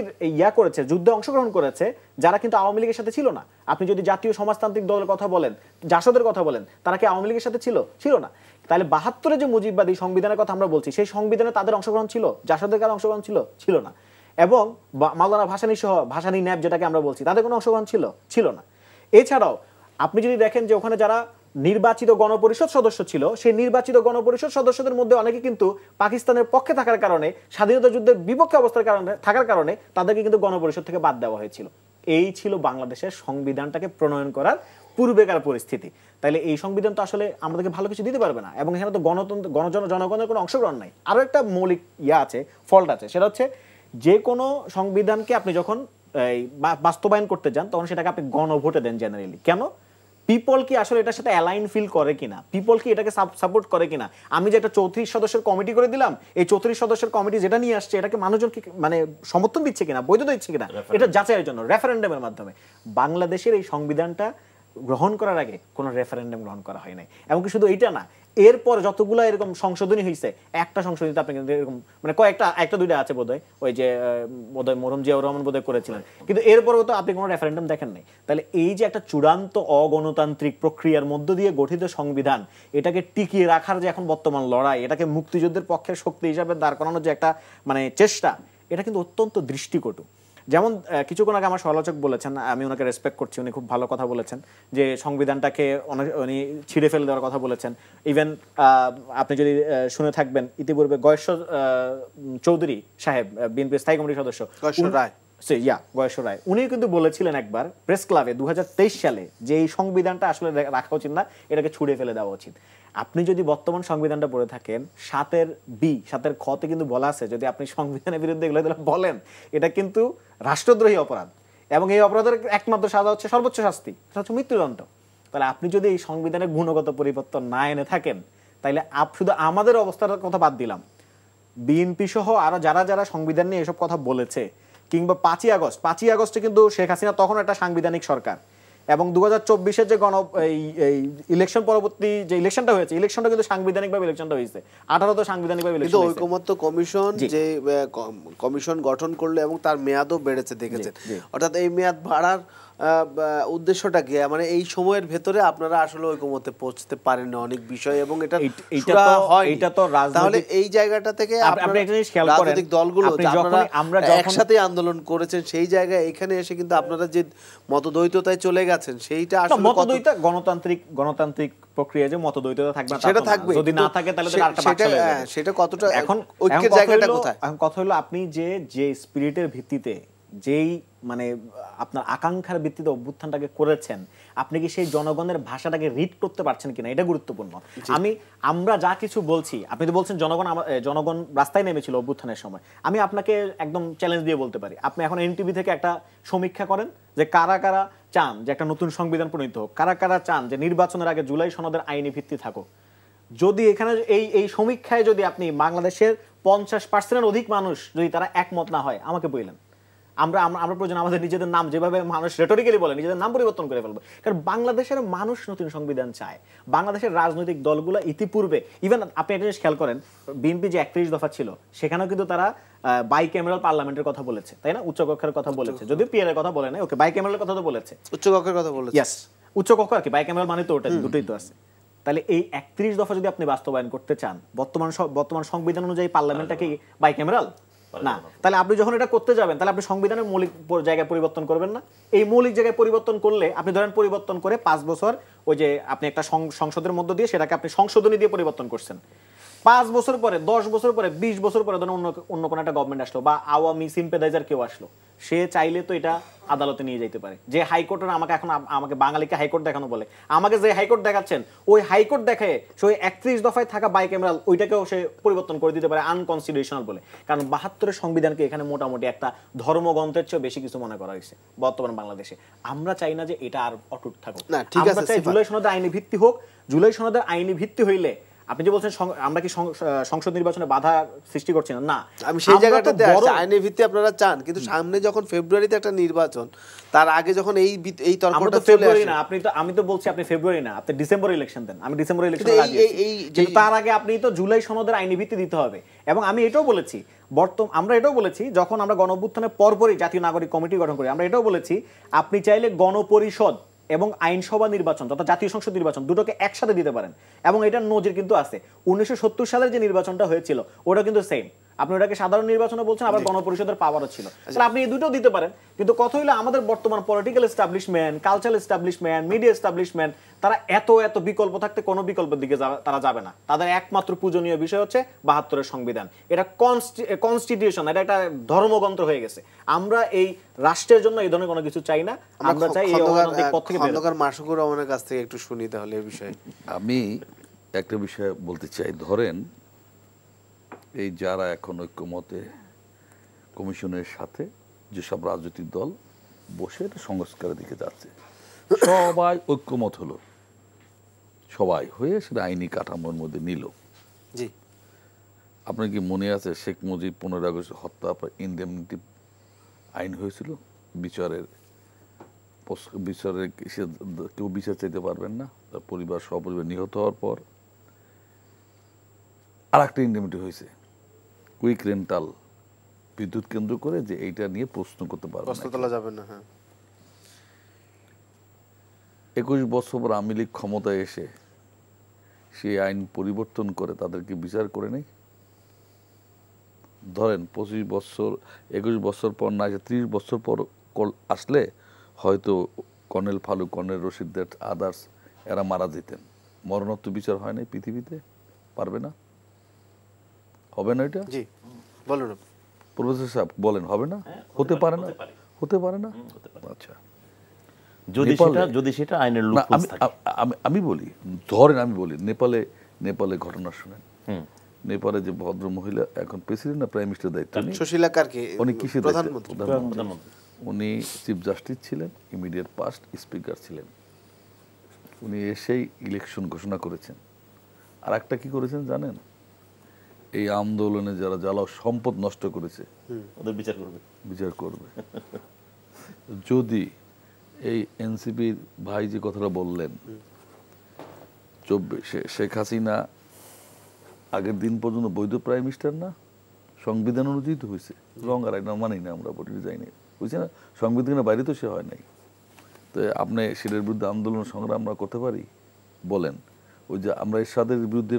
করেছে, যুদ্ধে অংশগ্রহণ করেছে যারা কিন্তু আওয়ামী লীগের সাথে ছিল না। আপনি যদি জাতীয় সমাজতান্ত্রিক দলের কথা বলেন, জাসদের কথা বলেন, তারা কি আওয়ামী লীগের সাথে ছিল না? তাহলে 72-এ যে মুজিববাদী সংবিধানের কথা আমরা বলছি, সেই সংবিধানে তাদের অংশগ্রহণ ছিল, জাসদের কারো অংশগ্রহণ ছিল না। এবং মাওলানা ভাসানী সহ, ভাসানী ন্যাপ যেটাকে আমরা বলছি, তাদের কোনো অংশগ্রহণ ছিল না। এছাড়াও আপনি যদি দেখেন যে ওখানে যারা নির্বাচিত গণপরিষদ সদস্য ছিল, সেই নির্বাচিত গণপরিষদ সদস্যদের মধ্যে অনেকে কিন্তু পাকিস্তানের পক্ষে থাকার কারণে, স্বাধীনতা যুদ্ধের বিপক্ষে অবস্থার কারণে থাকার কারণে তাদেরকে কিন্তু গণপরিষদ থেকে বাদ দেওয়া হয়েছিল। এই ছিল বাংলাদেশের সংবিধানটাকে প্রণয়ন করার পূর্বেকার পরিস্থিতি। তাইলে এই সংবিধান তো আসলে আমাদেরকে ভালো কিছু দিতে পারবে না, এবং এখানে তো জনগণের কোনো অংশগ্রহণ নাই। আরো একটা মৌলিক ফল্ট আছে, সেটা হচ্ছে যে কোনো সংবিধানকে আপনি যখন বাস্তবায়ন করতে যান, তখন সেটাকে আপনি গণভোটে দেন জেনারেলি। কেন? পিপল কি আসলে এটার সাথে অ্যালাইন ফিল করে কিনা, পিপল কি এটাকে সাপোর্ট করে কিনা। আমি যে একটা 34 সদস্যের কমিটি করে দিলাম, এই 34 সদস্যের কমিটি যেটা নিয়ে আসছে, এটাকে মানুষজন কি মানে সমর্থন দিচ্ছে কিনা, বৈধতা দিচ্ছে কিনা, এটা যাচাইয়ের জন্য রেফারেন্ডামের মাধ্যমে। বাংলাদেশের এই সংবিধানটা গ্রহণ করার আগে কোনো রেফারেন্ডাম গ্রহণ করা হয় নাই। এমনকি শুধু এইটা না, এরপর যতগুলো এরকম সংশোধনী হয়েছে, একটা সংশোধনীতে আপনি কিন্তু এরকম মানে একটা দুইটা আছে বোধহয়, ওই যে বোধহয় মরহুম জিয়াউর রহমান বোধহয় করেছিলেন, কিন্তু এরপরও তো আপনি কোনো রেফারেন্ডাম দেখেন নাই। তাহলে এই যে একটা চূড়ান্ত অগণতান্ত্রিক প্রক্রিয়ার মধ্য দিয়ে গঠিত সংবিধান, এটাকে টিকিয়ে রাখার যে এখন বর্তমান লড়াই, এটাকে মুক্তিযুদ্ধের পক্ষের শক্তি হিসাবে দাঁড় করানোর যে একটা মানে চেষ্টা, এটা কিন্তু অত্যন্ত দৃষ্টিকটু। যেমন কিছুক্ষণ আগে আমার সমালোচক বলেছেন, আমি ওনাকে রেসপেক্ট করছি, উনি খুব ভালো কথা বলেছেন, যে সংবিধানটাকে উনি ছিঁড়ে ফেলে দেওয়ার কথা বলেছেন। ইভেন আপনি যদি শুনে থাকবেন, ইতিপূর্বে গয়েশ্বর চৌধুরী সাহেব, বিএনপি স্থায়ী কমিটির সদস্য, গয়েশ্বর রায়, উনি কিন্তু বলেছিলেন একবার প্রেস ক্লাবে 2023 সালে যে এই সংবিধানটা আসলে রাখা উচিত না, এটাকে ছুঁড়ে ফেলে দেওয়া উচিত। আপনি যদি বর্তমান সংবিধানটা পড়ে থাকেন, 7 খ-তে কিন্তু বলা আছে, যদি আপনি সংবিধানের বিরুদ্ধে এগুলো বলেন, এটা কিন্তু রাষ্ট্রদ্রোহী অপরাধ, এবং এই অপরাধের একমাত্র সাজা হচ্ছে সর্বোচ্চ শাস্তি, সেটা হচ্ছে মৃত্যুদণ্ড। তাহলে আপনি যদি এই সংবিধানের গুণগত পরিবর্তন না এনে থাকেন, তাহলে শুধু আমাদের অবস্থার কথা বাদ দিলাম, বিএনপি সহ আরো যারা যারা সংবিধান নিয়ে এসব কথা বলেছে, কিংবা 5ই আগস্টে কিন্তু শেখ হাসিনা তখন একটা সাংবিধানিক সরকার, এবং 2024-এর যে ইলেকশন পরবর্তী যে ইলেকশনটা হয়েছে, ইলেকশনটা কিন্তু সাংবিধানিকভাবে ইলেকশনটা হয়েছে, 18 তো সাংবিধানিকভাবে ইলেকশন হয়েছে। ঐকমত্য কমিশন যে কমিশন গঠন করলো এবং তার মেয়াদও বেড়েছে, দেখেছেন। অর্থাৎ এই মেয়াদ বাড়ার উদ্দেশ্যটা কি, মানে এই সময়ের ভেতরে আপনারা আসলে ঐকমত্যে পৌঁছতে পারেন না অনেক বিষয়, এবং এটা তো তাহলে এই জায়গাটা থেকে রাজনৈতিক দলগুলো আমরা একসাথে আন্দোলন করেছেন, সেই জায়গায় এখানে এসে কিন্তু আপনারা যে মতদ্বৈততায় চলে গেছেন, সেইটা আসলে মতদ্বৈত গণতান্ত্রিক প্রক্রিয়া যে মতদ্বৈততা থাকবে, সেটা থাকবে, যদি না থাকে তাহলে তো আরেকটা ভাগ চলে যাবে। সেটা কতটা এখন ঐক্যের জায়গাটা কোথায়? এখন কথা হলো, আপনি যে স্পিরিটের ভিত্তিতে, যেই মানে আপনার আকাঙ্ক্ষার ভিত্তিতে অভ্যুত্থানটাকে করেছেন, আপনি কি সেই জনগণের ভাষাটাকে রিড করতে পারছেন কিনা, এটা গুরুত্বপূর্ণ। আমরা যা কিছু বলছি, আপনি তো বলছেন জনগণ রাস্তায় নেমেছিল অভ্যুত্থানের সময়, আমি আপনাকে একদম চ্যালেঞ্জ দিয়ে বলতে পারি, আপনি এখন এনটিভি থেকে একটা সমীক্ষা করেন যে কারা কারা চান যে একটা নতুন সংবিধান প্রণীত হোক, কারা কারা চান যে নির্বাচনের আগে জুলাই সনদের আইনি ভিত্তি থাকুক। যদি এখানে এই সমীক্ষায় যদি আপনি বাংলাদেশের 50% অধিক মানুষ যদি তারা একমত না হয়, আমাকে বললেন, আমরা প্রয়োজন আমাদের নিজেদের নাম, যেভাবে মানুষ রেটরিক্যালি বলে, নিজেদের নাম পরিবর্তন করে ফেলবে। কারণ বাংলাদেশের মানুষ নতুন সংবিধান চায়। বাংলাদেশের রাজনৈতিক দলগুলো ইতিপূর্বে, ইভেন আপনি একটা জিনিস খেয়াল করেন, বিএনপি যে 31 দফা ছিল, সেখানেও কিন্তু তারা বাইক্যামেরাল পার্লামেন্টের কথা বলেছে, তাই না? উচ্চকক্ষের কথা বলেছে, যদিও পিয়ার এর কথা বলে না, ওকে বাইক্যামেরাল কথা তো বলেছে, উচ্চকক্ষের কথা বলেছে। ইয়েস, উচ্চকক্ষ আর কি, বাইক্যামেরাল মানে তো ওটা, দুটোই তো আছে। তাহলে এই 31 দফা যদি আপনি বাস্তবায়ন করতে চান, বর্তমান সংবিধান অনুযায়ী পার্লামেন্টটা কি বাইক্যামেরাল না? তাহলে আপনি যখন এটা করতে যাবেন, তাহলে আপনি সংবিধানের মৌলিক জায়গায় পরিবর্তন করবেন না। এই মৌলিক জায়গায় পরিবর্তন করলে আপনি ধরেন পরিবর্তন করে 5 বছর ওই যে আপনি একটা সংসদের মধ্য দিয়ে সেটাকে আপনি সংশোধনী দিয়ে পরিবর্তন করছেন, 5 বছর পরে, 10 বছর পরে, 20 বছর পরে ধরেন অন্য কোনো একটা গভর্নমেন্ট আসলো, বা আওয়ামী সিম্পেদাইজার কেউ আসলো, সে চাইলে তো এটা আদালতে নিয়ে যেতে পারে। যে হাইকোর্টের আমাকে বাঙালিকে হাইকোর্ট দেখানো বলে, আমাকে যে হাইকোর্ট দেখাচ্ছেন ওই হাইকোর্ট দেখায় সে ওই 31 দফায় থাকা বাইক্যামেরাল ওইটাকেও সে পরিবর্তন করে দিতে পারে আনকনস্টিটিউশনাল বলে। কারণ 72 সংবিধানকে এখানে মোটামুটি একটা ধর্মগ্রন্থের চেয়ে বেশি কিছু মনে করা হয়েছে বর্তমান বাংলাদেশে। আমরা চাই না যে এটা আর অটুট থাকুক। না, ঠিক আমরা আছে, চাই সিফাত। জুলাই সনদের আইনি ভিত্তি হোক। জুলাই সনদের আইনি ভিত্তি হইলে আপনি যে বলছেন আমরা কি সংসদ নির্বাচনে বাধা সৃষ্টি করছি না, না, আমি সেই আমরা তো জায়গাটাতে বড়- আসছি, আইনের ভিত্তি আপনারা চান, কিন্তু সামনে যখন ফেব্রুয়ারিতে একটা নির্বাচন, তার আগে যখন এই আমরা তর্কটা তো চলে ফেব্রুয়ারি আসে, না, আমি তো বলছি আপনি ফেব্রুয়ারি না, আপনি ডিসেম্বর ইলেকশন দেন। আমি ডিসেম্বর ইলেকশন কিন্তু রাজি আছি। এই কিন্তু তার আগে আপনি তো জুলাই সনদের আইনি ভিত্তি দিতে হবে। এবং আমি এটাও বলেছি, আমরা এটাও বলেছি যখন আমরা গণঅভ্যুত্থানের পরপরই জাতীয় নাগরিক কমিটি গঠন করি, আমরা এটাও বলেছি আপনি চাইলে গণপরিষদ এবং আইনসভা নির্বাচন তথা জাতীয় সংসদ নির্বাচন দুটোকে একসাথে দিতে পারেন। এবং এটার নজির কিন্তু আছে, 1970 সালের যে নির্বাচনটা হয়েছিল ওটা কিন্তু সেম। আপনি ওটাকে সাধারণ নির্বাচনে বলছেন, আবার গণপরিষদের পাওয়ারও ছিল, তাহলে আপনি এই দুটো দিতে পারেন। কিন্তু কথা হইলো আমাদের বর্তমান political establishment, cultural establishment, media establishment, তারা এত বিকল্প থাকতে কোনো বিকল্পের দিকে তারা যাবে না। তাদের একমাত্র পূজনীয় বিষয় হচ্ছে 72 সংবিধান। এটা কনস্টিটিউশন, এটা একটা ধর্মগ্রন্থ হয়ে গেছে। আমরা এই রাষ্ট্রের জন্য এই ধরনের কোনো কিছু চাই না। আমরা চাই এই অগণতান্ত্রিক পথ থেকে বের হতে। খন্দকার মাসুকুর রহমানের কাছ থেকে একটু শুনি তাহলে এই বিষয়ে। আমি একটা বিষয় বলতে চাই, ধরেন এই যারা এখন ঐক্যমতে কমিশনের সাথে যেসব রাজনৈতিক দল বসে এটা সংস্কারের দিকে যাচ্ছে, সবাই ঐক্যমত হলো, সবাই হয়ে সেটা আইনি কাঠামোর মধ্যে নিল। জি, আপনার কি মনে আছে শেখ মুজিব 15 আগস্ট হত্যা ইনডেমনিটি আইন হয়েছিল? বিচারের কেউ বিচার চাইতে পারবেন না, তার পরিবার সপরিবার নিহত হওয়ার পর আর একটা ইনডেমনিটি হয়েছে কুইক রেন্টাল বিদ্যুৎ কেন্দ্র করে, যে এইটা নিয়ে প্রশ্ন করতে পারবে প্রশ্ন না। তোলা যাবে না। হ্যাঁ, 21 বছর পর আওয়ামী লীগ ক্ষমতায় এসে সেই আইন পরিবর্তন করে তাদেরকে বিচার করে নেই। ধরেন 21 বছর পর না, 30 বছর পর আসলে হয়তো কর্নেল ফালু, কর্নেল রশিদ, আদার্স এরা মারা যেতেন। মরণোত্তর বিচার হয় নাই পৃথিবীতে, পারবে না, হবে না। এটা জি বলুন প্রফেসর সাহেব বলেন, হবে না? হতে পারে না, হতে পারে না। আচ্ছা, যদি সেটা আইনের না, লুপহোলস থাকে। আমি বলি, ধরেন আমি বলি নেপালে ঘটনা শুনেন। নেপালে যে ভদ্র মহিলা এখন প্রেসিডেন্ট না প্রাইম মিনিস্টার দায়িত্ব নেই, সুশীলা কার্কি, উনি কিসের প্রধানমন্ত্রী। প্রধানমন্ত্রী। উনি চিফ জাস্টিস ছিলেন, ইমিডিয়েট পাস্ট স্পিকার ছিলেন। উনি এসেই ইলেকশন ঘোষণা করেছেন। আর একটা কি করেছেন জানেন? এই আন্দোলনে যারা জ্বালাও সম্পদ নষ্ট করেছে ওদের বিচার করবে। যদি এই এনসিপির ভাই যে কথাটা বললেন, 24 শেখ হাসিনা আগের দিন পর্যন্ত বৈধ প্রাইম মিনিস্টার না, সংবিধান অনুযায়ী তো হয়েছে। রং আর এক মানি না, আমরা ভোটে যাইনি, বুঝছি না, সংবিধানের বাইরে তো সে হয় নাই। তো আপনি সেটার বিরুদ্ধে আন্দোলন সংগ্রাম আমরা করতে পারি? বলেন, ওই যে আমরা এরশাদের বিরুদ্ধে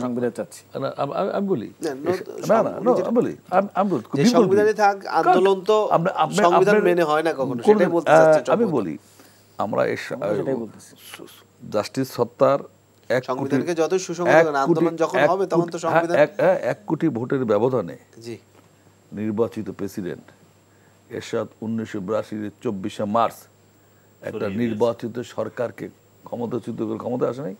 সংবিধান চাচ্ছি। আমি বলি না, আমি বলি যে সংবিধানে থাক, আন্দোলন তো সংবিধান মেনে হয় না কখনো, সেটাই বলতে চাচ্ছি। আমি বলি আমরা জাস্টিস সত্তার সংবিধানকে যতই সুসংগত করেন, আন্দোলন যখন হবে তখন তো সংবিধান 1 কোটি ভোটের ব্যবধানে জি নির্বাচিত প্রেসিডেন্ট এরশাদ 1982 24শে মার্চ একটা নির্বাচিত সরকারকে ক্ষমতাচ্যুত করে ক্ষমতায় আসে নাই।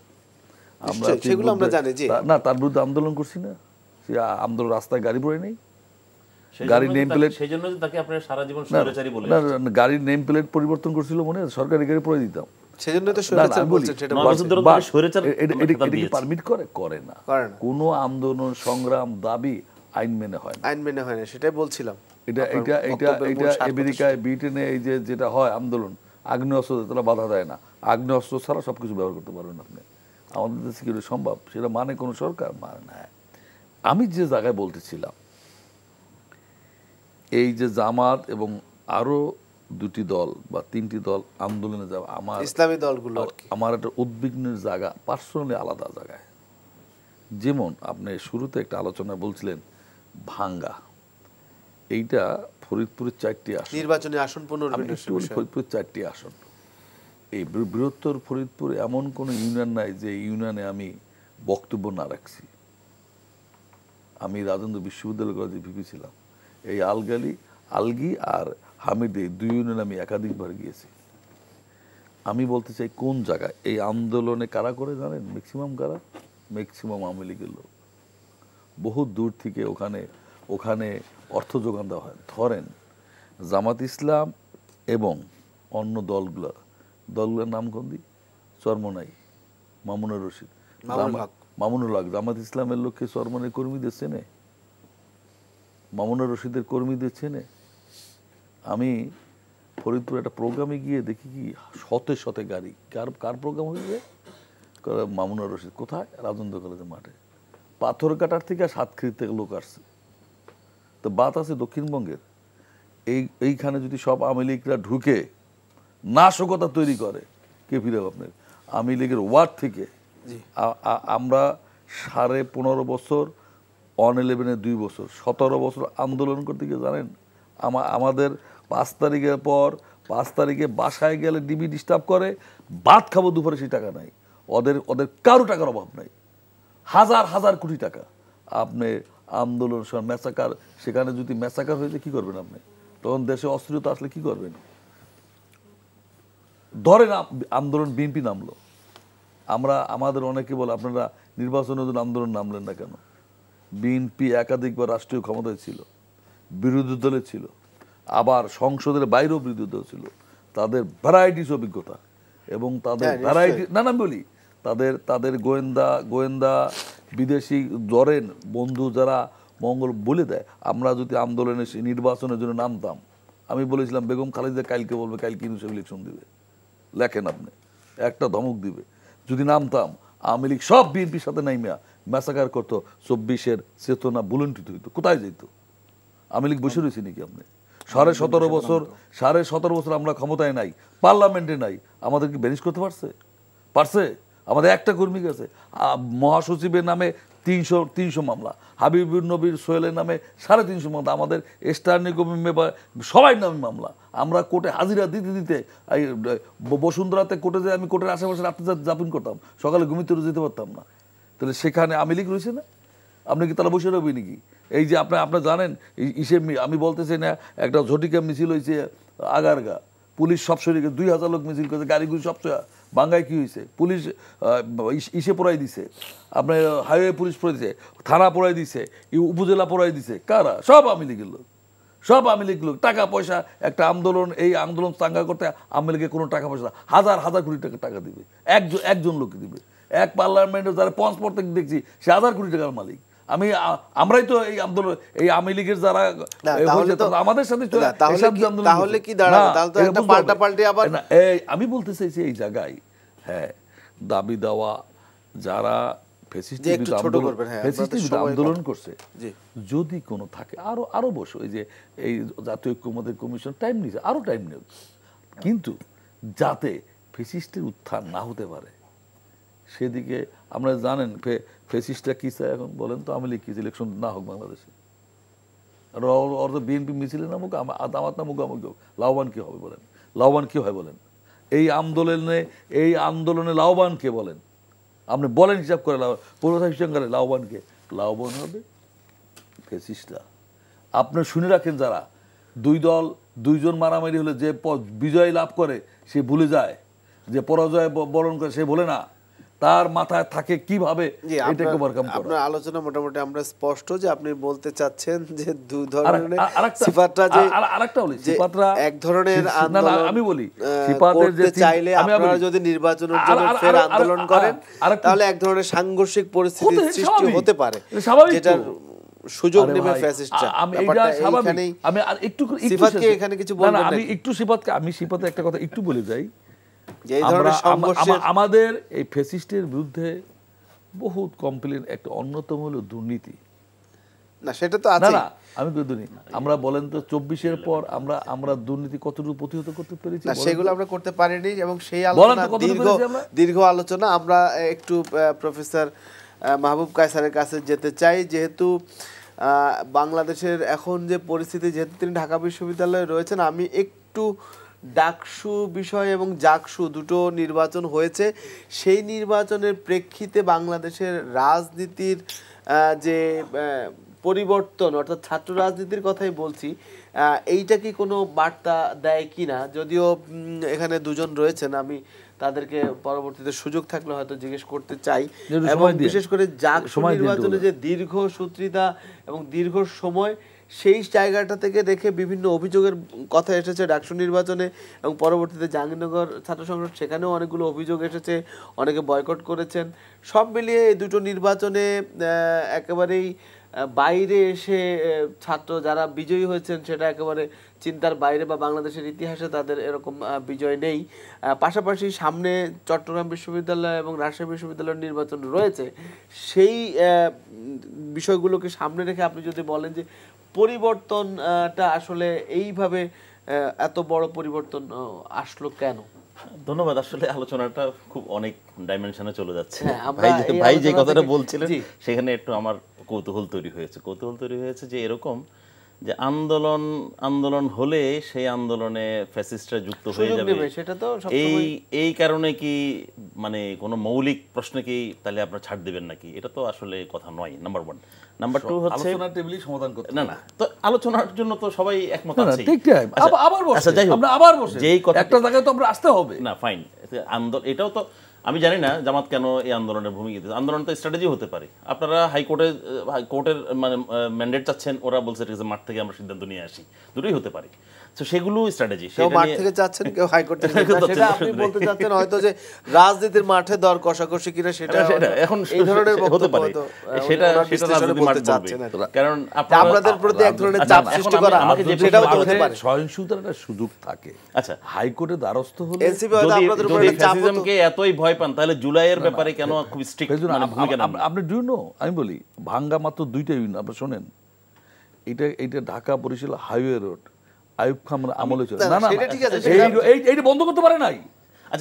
আমরা সেগুলো আমরা জানি যে না, তার বিরুদ্ধে আন্দোলন করছি না, সে আন্দোলন রাস্তায় গাড়ি পড়ে নেই, গাড়ির নেম প্লেট, সেজন্য তাকে আপনারা সারা জীবন স্বৈরাচারী বলে না গাড়ির নেম প্লেট পরিবর্তন করছিল, মনে আছে? সরকারি গাড়ি পড়ে দিতাম, সেজন্য তো স্বৈরাচার বলছেন, সেটা পারমিট করে না। কোনো আন্দোলন সংগ্রাম দাবি আইন মেনে হয় না, আইন মেনে হয় না, সেটাই বলছিলাম। এটা আমেরিকায় ব্রিটেনে এই যে যেটা হয় আন্দোলন, আগ্নেয়াস্ত্র তারা বাধা দেয় না, আগ্নেয়াস্ত্র ছাড়া সবকিছু ব্যবহার করতে পারবেন আপনি। আমাদের দেশে কি সম্ভব? সেটা মানে কোনো সরকার মানে না। আমি যে জায়গায় বলতেছিলাম, এই যে জামাত এবং আরো 2টি দল বা 3টি দল আন্দোলনে যাবে, আমার ইসলামী দলগুলো আমার একটা উদ্বিগ্নের জায়গা পার্সোনালি আলাদা জায়গায়। যেমন আপনি শুরুতে একটা আলোচনা বলছিলেন ভাঙ্গা, এইটা ফরিদপুরের 4টি আসন, নির্বাচনী আসন পুনর্বিন্যাসের বিষয়। ফরিদপুর 4টি আসন। এই বৃহত্তর ফরিদপুর এমন কোনো ইউনিয়ন নাই যে ইউনিয়নে আমি বক্তব্য না রাখছি। আমি রাজেন্দ্র বিশ্ববিদ্যালয় কলেজে ভিপি ছিলাম। এই আলগালি আলগী আর হামিদে দুই ইউনিয়ন আমি একাধিকবার গিয়েছি। আমি বলতে চাই কোন জায়গায় এই আন্দোলনে কারা করে জানেন? ম্যাক্সিমাম কারা? ম্যাক্সিমাম আওয়ামী লীগের লোক। বহু দূর থেকে ওখানে অর্থ যোগান দেওয়া হয়। ধরেন জামাত ইসলাম এবং অন্য দলগুলোর নাম কোন দিই? চরমনাই, মামুনুর রশিদ, মামুনুল হক। জামাত ইসলামের লোককে চরমনাই কর্মীদের চেনে? মামুনুর রশিদের কর্মীদের চেনে? আমি ফরিদপুর একটা প্রোগ্রামে গিয়ে দেখি কি শতে শতে গাড়ি। কার প্রোগ্রাম হয়েছে? মামুনুর রশিদ। কোথায়? রাজেন্দ্র কলেজের মাঠে। পাথর কাটার থেকে সাতক্ষীর থেকে লোক আসছে। তো বাত আছে দক্ষিণবঙ্গের। এইখানে যদি সব আওয়ামী লীগরা ঢুকে নাশকতা তৈরি করে, কে ফিরে আপনার? আওয়ামী লীগের ওয়ার্ড থেকে আমরা 15.5 বছর, 11 2 বছর, 17 বছর আন্দোলন করতে গিয়ে জানেন আমাদের 5 তারিখের পর 5 তারিখে বাসায় গেলে ডিবি ডিস্টার্ব করে, ভাত খাবো দুপুরে সেই টাকা নাই। ওদের কারো টাকার অভাব নাই। হাজার হাজার কোটি টাকা। আপনি আন্দোলন ম্যাসাকার, সেখানে যদি ম্যাসাকার হয়েছে কি করবেন আপনি? তখন দেশে অস্থিরতা আসলে কি করবেন? ধরেন আন্দোলন বিএনপি নামলো, আমাদের অনেকে বলে আপনারা নির্বাচনের জন্য আন্দোলন নামলেন না কেন? বিএনপি একাধিকবার রাষ্ট্রীয় ক্ষমতায় ছিল, বিরোধী দলে ছিল, আবার সংসদের বাইরেও বিরোধী দল ছিল। তাদের ভ্যারাইটিস অভিজ্ঞতা এবং তাদের ভ্যারাইটি নানা বলি তাদের গোয়েন্দা বিদেশি ধরেন বন্ধু যারা মঙ্গল বলে দেয়। আমরা যদি আন্দোলনে নির্বাচনের জন্য নামতাম, আমি বলেছিলাম বেগম খালেদা কালকে বলবে কালকে ইলেকশন দিবে, লেখেন আপনি, একটা ধমক দিবে। যদি নামতাম আওয়ামী লীগ সব বিএনপির সাথে নাইমিয়া ম্যাসাকার করতো, 24-এর চেতনা বুলন্টিত হইতো। কোথায় যেত? আওয়ামী লীগ বসে রয়েছে নাকি? আপনি 17.5 বছর আমরা ক্ষমতায় নাই, পার্লামেন্টে নাই, আমাদেরকে ব্যানিশ করতে পারছে? আমাদের একটা কর্মী গেছে। মহাসচিবের নামে 300 মামলা, হাবিবুর নবীর সোহেলের নামে 350 মামলা, আমাদের স্টার্নিং কমিটি মেম্বার সবাই নামে মামলা। আমরা কোর্টে হাজিরা দিতে বসুন্ধরাতে কোর্টে যে আমি কোর্টের আশেপাশে রাত্রে যাপন করতাম, সকালে ঘুমিতে যেতে পারতাম না। তাহলে সেখানে আওয়ামী লীগ রয়েছে না? আপনি কি তারা বসে রবি নাকি? এই যে আপনার জানেন আমি বলতেছি না, একটা ঝটিকা মিছিল হয়েছে আগারগা, পুলিশ সব শরীরে 2000 লোক মিছিল করেছে, গাড়িগুলি সব বাঙ্গায় কি হয়েছে? পুলিশ ইসে পড়াই দিছে, আপনার হাইওয়ে পুলিশ পড়াই দিছে, থানা পড়াই দিছে, উপজেলা পড়াই দিছে। কারা? সব আওয়ামী লীগের লোক, সব আওয়ামী লীগ লোক। টাকা পয়সা একটা এই আন্দোলন চাঙ্গা করতে আওয়ামী লীগের কোনো টাকা পয়সা হাজার হাজার কোটি টাকা দিবে, একজন লোক দিবে। এক পার্লামেন্টে যারা পঞ্চ পড়তে দেখছি সে 1000 কোটি টাকার মালিক। আমরাই তো এই আন্দোলন, এই আওয়ামী লীগের যারা আমাদের সাথে তাহলে কি দাঁড়াবে? তাহলে তো একটা পাল্টাপাল্টি আবার। আমি বলতে চাইছি এই জায়গায়, হ্যাঁ, দাবি দেওয়া যারা আন্দোলন করছে, যদি কোনো থাকে আরো বসো, এই যে এই জাতীয় ঐক্যমত্যের কমিশন টাইম নিচ্ছে, আরো টাইম নেই, কিন্তু যাতে ফেসিস্টের উত্থান না হতে পারে সেদিকে। আমরা জানেন ফেসিস্টরা কি চায় এখন বলেন তো? আওয়ামী লীগ কি ইলেকশন না হোক বাংলাদেশে, আর বিএনপি মিছিলে নামুক, দামাত নামুক, আমাকে লাভবান কি হবে বলেন? লাভবান কি হয় বলেন? এই আন্দোলনে লাভবান কে বলেন? আপনি বলেন হিসাব করে হিসাব করে লাভবান কে? লাভবান হবে ফেসিস্টরা। আপনি শুনে রাখেন, যারা দুইজন মারামারি হলে যে বিজয় লাভ করে সে ভুলে যায়, যে পরাজয় বরণ করে সে ভুলে না, তার মাথায় থাকে কিভাবে এটাকে ওভারকাম করা। আপনার আলোচনা মোটামুটি আমরা স্পষ্ট যে আপনি বলতে চাচ্ছেন যে দুই ধরনের সিফাতটা, যে আরেকটা হলো সিফাতরা এক ধরনের আন্দোলন, আমি বলি সিফাতের যে চাইলে আপনারা যদি নির্বাচনের জন্য ফের আন্দোলন করেন তাহলে এক ধরনের সাংঘর্ষিক পরিস্থিতির সৃষ্টি হতে পারে, যেটার সুযোগ নেবে ফ্যাসিস্টরা। আমি আর একটু সিফাতকে এখানে কিছু বলবো না, আমি সিফাতে একটা কথা একটু বলে যাই। আমাদের এই ফ্যাসিস্টের বিরুদ্ধে বহুত কমপ্লেন, একটা অন্যতম হলো দুর্নীতি। না সেটা তো আছে, না আমি আমরা বলেন তো 24-এর পর আমরা দুর্নীতি কতটুকু প্রতিহত করতে পেরেছি? না সেগুলো আমরা করতে পারিনি, এবং সেই আলোচনা দীর্ঘ আলোচনা। আমরা একটু প্রফেসর মাহবুব কায়সারের কাছে যেতে চাই, যেহেতু বাংলাদেশের এখন যে পরিস্থিতি, যেহেতু তিনি ঢাকা বিশ্ববিদ্যালয়ে রয়েছেন, আমি একটু ডাকসু বিষয় এবং জাকসু দুটো নির্বাচন হয়েছে, সেই নির্বাচনের প্রেক্ষিতে বাংলাদেশের রাজনীতির যে পরিবর্তন অর্থাৎ ছাত্র রাজনীতির কথাই বলছি, এইটা কি কোনো বার্তা দেয় কিনা? যদিও এখানে দুজন রয়েছেন, আমি তাদেরকে পরবর্তীতে সুযোগ থাকলে হয়তো জিজ্ঞেস করতে চাই। এবং বিশেষ করে জাকসু নির্বাচনে যে দীর্ঘ সূত্রিতা এবং দীর্ঘ সময়, সেই জায়গাটা থেকে দেখে বিভিন্ন অভিযোগের কথা এসেছে ডাকসু নির্বাচনে এবং পরবর্তীতে জাহাঙ্গীরনগর ছাত্র সংসদ, সেখানেও অনেকগুলো অভিযোগ এসেছে, অনেকে বয়কট করেছেন। সব মিলিয়ে এই দুটো নির্বাচনে একেবারেই বাইরে এসে ছাত্র যারা বিজয়ী হয়েছেন সেটা একেবারে চিন্তার বাইরে, বা বাংলাদেশের ইতিহাসে তাদের এরকম বিজয় নেই। পাশাপাশি সামনে চট্টগ্রাম বিশ্ববিদ্যালয় এবং রাজশাহী বিশ্ববিদ্যালয়ের নির্বাচন রয়েছে। সেই বিষয়গুলোকে সামনে রেখে আপনি যদি বলেন যে পরিবর্তনটা আসলে এইভাবে এত বড় পরিবর্তন আসলো কেন? ধন্যবাদ। আসলে আলোচনাটা খুব অনেক ডাইমেনশনে চলে যাচ্ছে। আমরা ভাই যে কথাটা বলছিলেন সেখানে একটু আমার কৌতূহল তৈরি হয়েছে যে এরকম যে আন্দোলন হলে সেই আন্দোলনে ফ্যাসিস্টরা যুক্ত হয়ে যাবে, সেটা তো এই কারণে কি মানে কোনো মৌলিক প্রশ্নে কি তাহলে আপনারা ছাড় দিবেন নাকি? এটা তো আসলে কথা নয়, নাম্বার 1। নাম্বার 2 হচ্ছে আলোচনার টেবিলই সমাধান করতে না তো আলোচনার জন্য তো সবাই একমত আছে। ঠিক আবার বসে আমরা আবার বসে যেই কথা একটা জায়গায় তো আমরা আসতে হবে না, ফাইন। এটাও তো আমি জানি না জামাত কেন এই আন্দোলনের ভূমিকা দিচ্ছে। আন্দোলন তো স্ট্র্যাটেজি হতে পারে। আপনারা হাইকোর্টের মানে ম্যান্ডেট চাচ্ছেন, ওরা বলছে ঠিক আছে মাঠ থেকে আমরা সিদ্ধান্ত নিয়ে আসি, দুটোই হতে পারে। তো সেগুলো স্ট্র্যাটেজি। কেউ মাঠ থেকে চাচ্ছেন, কেউ হাইকোর্ট থেকে চাচ্ছেন। সেটা আপনি বলতে চাচ্ছেন হয়তো যে রাজনীতির মাঠে দর কষাকষি কিনা, সেটা এখন এই ধরনের হতে পারে। সেটা রাজনীতি মাঠ বলবে, কারণ আপনাদের প্রতি এক ধরনের চাপ সৃষ্টি করা, সেটাও তো হতে পারে। সহিংসতার একটা সুযোগ থাকে। আচ্ছা, হাইকোর্টের দ্বারস্থ হলে এনসিপি হয়তো আপনাদের উপর একটা চাপ, ফ্যাসিজমকে এতই ভয় পান, তাহলে জুলাইয়ের ব্যাপারে কেন খুব স্ট্রিক্ট ভূমিকা নেন? আপনি ডু নো, আমি বলি ভাঙ্গা মাত্র 2টা ইউনিয়ন। আপনি শোনেন, এটা ঢাকা বরিশাল হাইওয়ে রোড আইয়ুব খানের আমলে চলে। না এইটা বন্ধ করতে পারে নাই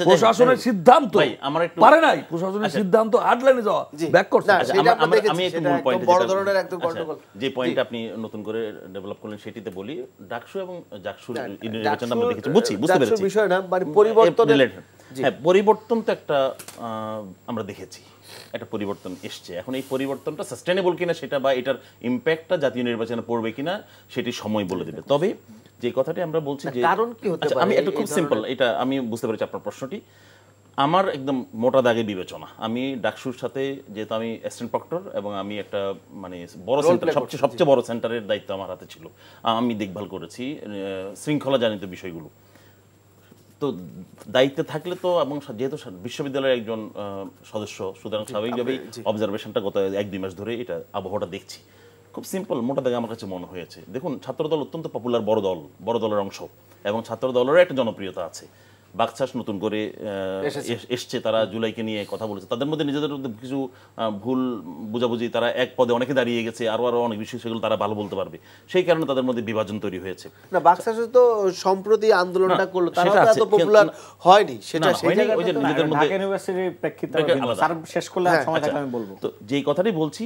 প্রশাসনের সিদ্ধান্ত, পারে নাই প্রশাসনের সিদ্ধান্ত হার্ডলাইনে যাওয়া ব্যাক করছে। আমি একটু মূল পয়েন্ট, বড় ধরনের একদম গন্ডগোল যে পয়েন্ট আপনি নতুন করে ডেভেলপ করলেন সেটিতে বলি, ডাকসু এবং জাকসুর নির্বাচন আমরা দেখেছি, বুঝতে পেরেছি বিষয় না, মানে পরিবর্তনের, হ্যাঁ পরিবর্তন তো একটা আমরা দেখেছি, একটা পরিবর্তন এসছে। এখন এই পরিবর্তনটা সাস্টেনেবল কিনা সেটা, বা এটার ইম্প্যাক্টটা জাতীয় নির্বাচনে পড়বে কিনা সেটি সময় বলে দেবে। তবে যে কথাটি আমরা বলছি যে কারণ কি হতে পারে, আমি একটা খুব সিম্পল, এটা আমি বুঝতে পেরেছি আপনার প্রশ্নটি। আমার একদম মোটা দাগে বিবেচনা, আমি ডাকসুর সাথে যেহেতু আমি অ্যাসিস্ট্যান্ট প্রক্টর এবং আমি একটা মানে বড় সেন্টার, সবচেয়ে বড় সেন্টারের দায়িত্ব আমার হাতে ছিল, আমি দেখভাল করেছি শৃঙ্খলা জানিত বিষয়গুলো। তো দায়িত্বে থাকলে তো, এবং যেহেতু বিশ্ববিদ্যালয়ের একজন সদস্য, সুতরাং স্বাভাবিকভাবেই অবজারভেশনটা গত 1-2 মাস ধরে এটা আবহাওয়াটা দেখছি। খুব সিম্পল, মোটা দাগে আমার কাছে মনে হয়েছে, দেখুন ছাত্রদল অত্যন্ত পপুলার বড় দলের অংশ, এবং ছাত্রদলেরও একটা জনপ্রিয়তা আছে। বাকচাষ নতুন করে এসছে, তারা জুলাইকে নিয়ে কথা বলেছে, তাদের মধ্যে নিজেদের মধ্যে কিছু ভুল বুঝাবুঝি, তারা এক পদে অনেকে দাঁড়িয়ে গেছে, আরো অনেক বিষয় সেগুলো তারা ভালো বলতে পারবে, সেই কারণে তাদের মধ্যে বিভাজন তৈরি হয়েছে। না, বাকচাষ তো সম্প্রতি আন্দোলনটা করলো, তারা তো এত পপুলার হয়নি, সেটা সেই জায়গায় নিজেদের মধ্যে ঢাকা ইউনিভার্সিটির প্রেক্ষিতে স্যার শেষ করলে সময় থাকলে আমি বলবো। তো যেই কথাটাই বলছি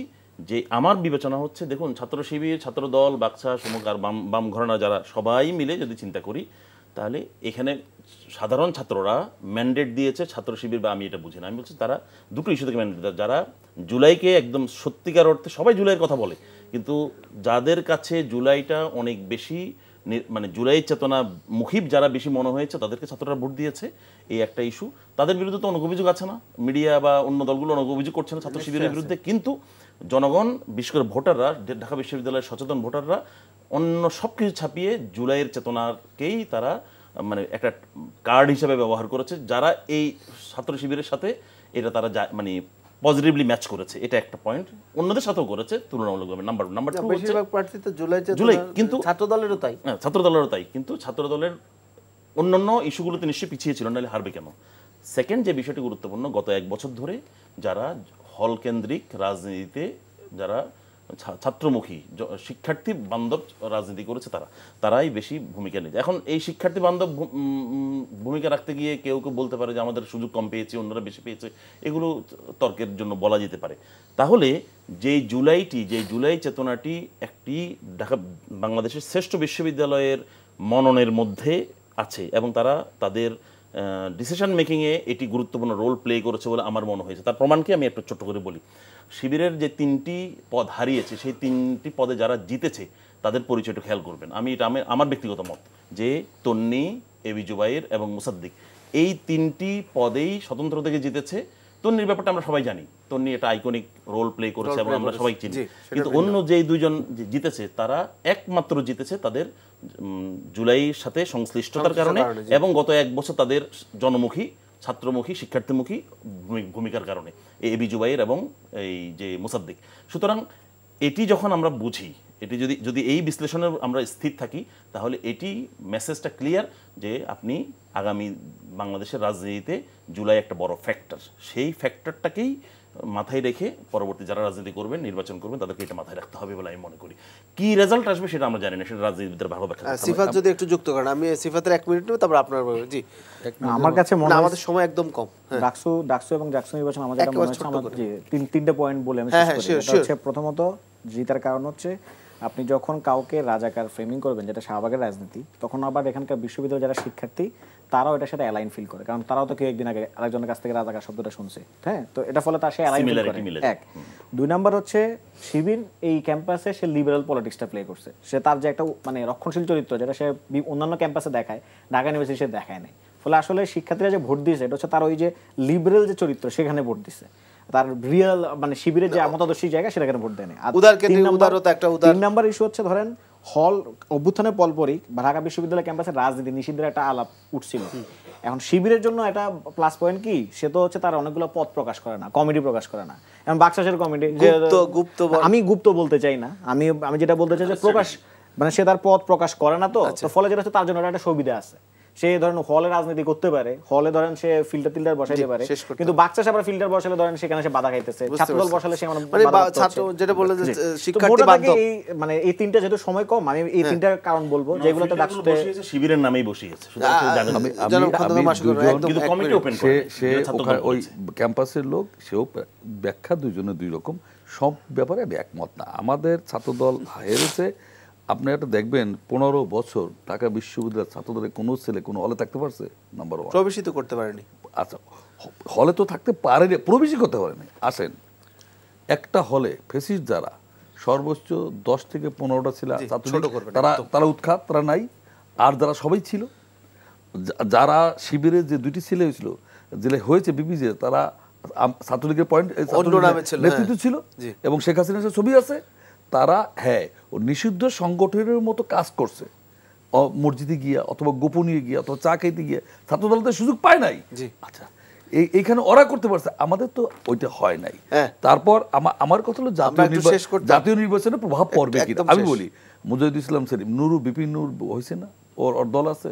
যে আমার বিবেচনা হচ্ছে, দেখুন ছাত্র শিবির, ছাত্র দল, বাকচাষ, আর বাম ঘরানা যারা সবাই মিলে যদি চিন্তা করি, তাহলে এখানে সাধারণ ছাত্ররা ম্যান্ডেট দিয়েছে ছাত্র শিবির, বা আমি এটা বুঝি না, আমি বলছি তারা দুটো ইস্যু থেকে ম্যান্ডেট দেয়। যারা জুলাইকে একদম সত্যিকার অর্থে, সবাই জুলাইয়ের কথা বলে, কিন্তু যাদের কাছে জুলাইটা অনেক বেশি মানে জুলাই চেতনা মুখিব যারা বেশি মনে হয়েছে, তাদেরকে ছাত্ররা ভোট দিয়েছে, এই একটা ইস্যু। তাদের বিরুদ্ধে তো অনেক অভিযোগ আছে না, মিডিয়া বা অন্য দলগুলো অনেক অভিযোগ করছে না ছাত্র শিবিরের বিরুদ্ধে, কিন্তু জনগণ, বিশেষ করে ভোটাররা, ঢাকা বিশ্ববিদ্যালয়ের সচেতন ভোটাররা অন্য সব কিছু ছাপিয়ে জুলাইয়ের চেতনাকেই তারা মানে একটা কার্ড হিসেবে ব্যবহার করেছে, যারা এই ছাত্র শিবিরের সাথে এটা তারা মানে পজিটিভলি ম্যাচ করেছে। এটা একটা পয়েন্ট, অন্যদের সাথেও করেছে তুলনামূলকভাবে। নাম্বার 2 বেশিরভাগ প্রার্থী তো জুলাই, কিন্তু ছাত্রদলেরও তাই, ছাত্রদলেরও তাই, কিন্তু ছাত্রদলের অন্যান্য ইস্যুগুলোতে নিশ্চয়ই পিছিয়ে ছিল, নাহলে হারবে কেন? সেকেন্ড যে বিষয়টি গুরুত্বপূর্ণ, গত 1 বছর ধরে যারা হল কেন্দ্রিক রাজনীতিতে, যারা ছাত্রমুখী শিক্ষার্থী বান্ধব রাজনীতি করেছে, তারাই বেশি ভূমিকা নিয়েছে। এখন এই শিক্ষার্থী বান্ধব ভূমিকা রাখতে গিয়ে কেউ কেউ বলতে পারে যে আমাদের সুযোগ কম পেয়েছে, অন্যরা বেশি পেয়েছে, এগুলো তর্কের জন্য বলা যেতে পারে। তাহলে যে জুলাই চেতনাটি একটি ঢাকা বাংলাদেশের শ্রেষ্ঠ বিশ্ববিদ্যালয়ের মননের মধ্যে আছে, এবং তারা তাদের ডিসিশন মেকিংয়ে এটি গুরুত্বপূর্ণ রোল প্লে করেছে বলে আমার মনে হয়েছে। তার প্রমাণকে আমি একটু ছোট্ট করে বলি। শিবিরের যে 3টি পদ হারিয়েছে সেই 3টি পদে যারা জিতেছে তাদের পরিচয়টা খেয়াল করবেন। এটা আমার ব্যক্তিগত মত যে তন্নি, এবি জুবাইর এবং মুসাদ্দিক এই 3টি পদেই স্বতন্ত্র থেকে জিতেছে। তন্নির ব্যাপারটা আমরা সবাই জানি, তন্নি এটা আইকনিক রোল প্লে করেছে এবং আমরা সবাই চিনি। কিন্তু অন্য যেই দুইজন জিতেছে তারা একমাত্র জিতেছে তাদের জুলাইয়ের সাথে সংশ্লিষ্টতার কারণে এবং গত 1 বছর তাদের জনমুখী, ছাত্রমুখী, শিক্ষার্থীমুখী ভূমিকার কারণে, এবি জুবাইর এবং এই যে মুসাদ্দিক। সুতরাং এটি যখন আমরা বুঝি, এটি যদি এই বিশ্লেষণে আমরা স্থির থাকি, তাহলে এটি মেসেজটা ক্লিয়ার যে আপনি আগামী বাংলাদেশের রাজনীতিতে জুলাই একটা বড় ফ্যাক্টর। সেই ফ্যাক্টরটাকেই মাথায় রেখে পরবর্তী যারা রাজনীতি করবেন, নির্বাচন করবেন, তাদেরকে এটা মাথায় রাখতে হবে বলে আমি মনে করি। কি রেজাল্ট আসবে সেটা আমরা জানি না, সেটা রাজনীতিবিদরা ভালো ব্যাখ্যা। সিফাত যদি একটু যুক্ত করেন, আমি সিফাতের 1 মিনিট নেব, তারপর আপনার জি। আমার কাছে মনে হয় আমাদের সময় একদম কম। ডাকসু এবং জাকসু নির্বাচন আমাদের মনে হচ্ছে আমাদের যে 3টা পয়েন্ট বলে আমি শেষ করি। এটা হচ্ছে প্রথমত জিতার কারণ হচ্ছে আপনি যখন কাউকে রাজাকার ফ্রেমিং করবেন, যেটা শাহবাগের রাজনীতি, তখন আবার এখানকার বিশ্ববিদ্যালয়ের যারা শিক্ষার্থী তারাও এটার সাথে অ্যালাইন ফিল করে, কারণ তারাও তো কেউ একদিন আগে আরেকজনের কাছ থেকে রাজাকার শব্দটা শুনছে। হ্যাঁ, তো এটা ফলে তার সে অ্যালাইন ফিল করে। 1 2 নাম্বার হচ্ছে শিবির এই ক্যাম্পাসে সে লিবারাল পলিটিক্সটা প্লে করছে। সে তার যে একটা মানে রক্ষণশীল চরিত্র, যেটা সে অন্যান্য ক্যাম্পাসে দেখায়, ঢাকা ইউনিভার্সিটি সে দেখায় নাই। ফলে আসলে শিক্ষার্থীরা যে ভোট দিয়েছে এটা হচ্ছে তার ওই যে লিবারেল যে চরিত্র সেখানে ভোট দিছে, তার রিয়েল মানে শিবিরের যে মতাদর্শী জায়গা সেটাকে ভোট দেয়নি। আর 3 নাম্বার ইস্যু হচ্ছে ধরেন হল অভ্যুত্থানের পরপরই ঢাকা বিশ্ববিদ্যালয় ক্যাম্পাসে রাজনীতি নিষিদ্ধের একটা আলাপ উঠছিল। এখন শিবিরের জন্য এটা প্লাস পয়েন্ট কি, সে তো হচ্ছে তার অনেকগুলো পদ প্রকাশ করে না, কমিটি প্রকাশ করে না। এখন বাকশাসের কমিটি, আমি গুপ্ত বলতে চাই না, আমি যেটা বলতে চাই যে প্রকাশ মানে সে তার পদ প্রকাশ করে না। তো ফলে যেটা হচ্ছে তার জন্য একটা সুবিধা আছে, সে ধরেন হলে রাজনীতি করতে পারে, হলে ধরেন সে ফিল্টার বসাইতে পারে, কিন্তু বাচ্চা আবার ফিল্টার বসালে ধরেন সেখানে সে বাধা খাইতেছে, ছাত্রদল বসালে সে মানে ছাত্র যেটা বললেন যে শিক্ষার্থী বান্ধব, মানে এই 3টা যেহেতু সময় কম, আমি এই 3টার কারণ বলবো যেগুলোতে ডাকসুতে শিবিরের নামেই বসিয়েছে। কিন্তু কমিটি ওপেন করে সে ওই ক্যাম্পাসের লোক, সেও ব্যাখ্যা দুইজনে দুই রকম, সব ব্যাপারে আমি একমত না। আমাদের ছাত্রদল হেরেছে। আপনি একটা দেখবেন 15 বছর ঢাকা বিশ্ববিদ্যালয়ের ছাত্রদের কোনো ছেলে কোনো হলে থাকতে পারছে? নাম্বার 1 প্রবেশিত করতে পারেনি। আচ্ছা, হলে তো থাকতে পারেনি, প্রবেশই করতে পারেনি। আসেন, একটা হলে ফেসিস্ট যারা সর্বোচ্চ 10 থেকে 15টা ছিল তারা উৎখাত, তারা নাই। আর যারা সবাই ছিল, যারা শিবিরের যে 2টি ছেলে হয়েছিল, জেলে হয়েছে বিপিজে, তারা ছাত্রলীগের নেতৃত্ব ছিল এবং শেখ হাসিনার ছবি আছে। তারা নিষিদ্ধ সংগঠনের মতো কাজ করছে, মসজিদে গিয়া অথবা গোপনীয় গিয়া অথবা চা খাইতে গিয়া ছাত্রদলতে সুযোগ পায় নাই। আচ্ছা, এইখানে ওরা করতে পারছে, আমাদের তো ওইটা হয় নাই। তারপর আমার কথা হলো জাতীয় নির্বাচনে প্রভাব পড়বে কি। আমি বলি মুজাহিদুল ইসলাম সেলিম, নুরু, বিপিন নূর হয়েছে না, ওর দল আছে।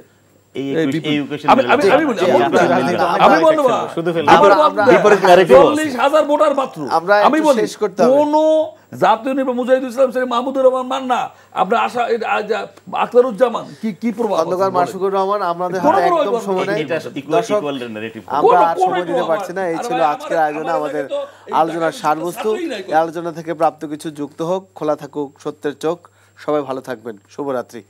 জাতীয় নির্বাচন মুজাহিদুল ইসলাম মাহমুদুর রহমান মান্না, আপনার আশা আখতারুজ্জামান, কি প্রভাব, মাশফিকুর রহমান, আমাদের হাতে একদম সময় নাই, আমরা আর সময় দিতে পারছি না। এই ছিল আজকের আয়োজনে আমাদের আলোচনার সারবস্তু। এই আলোচনা থেকে প্রাপ্ত কিছু যুক্ত হোক, খোলা থাকুক সত্যের চোখ। সবাই ভালো থাকবেন, শুভরাত্রি।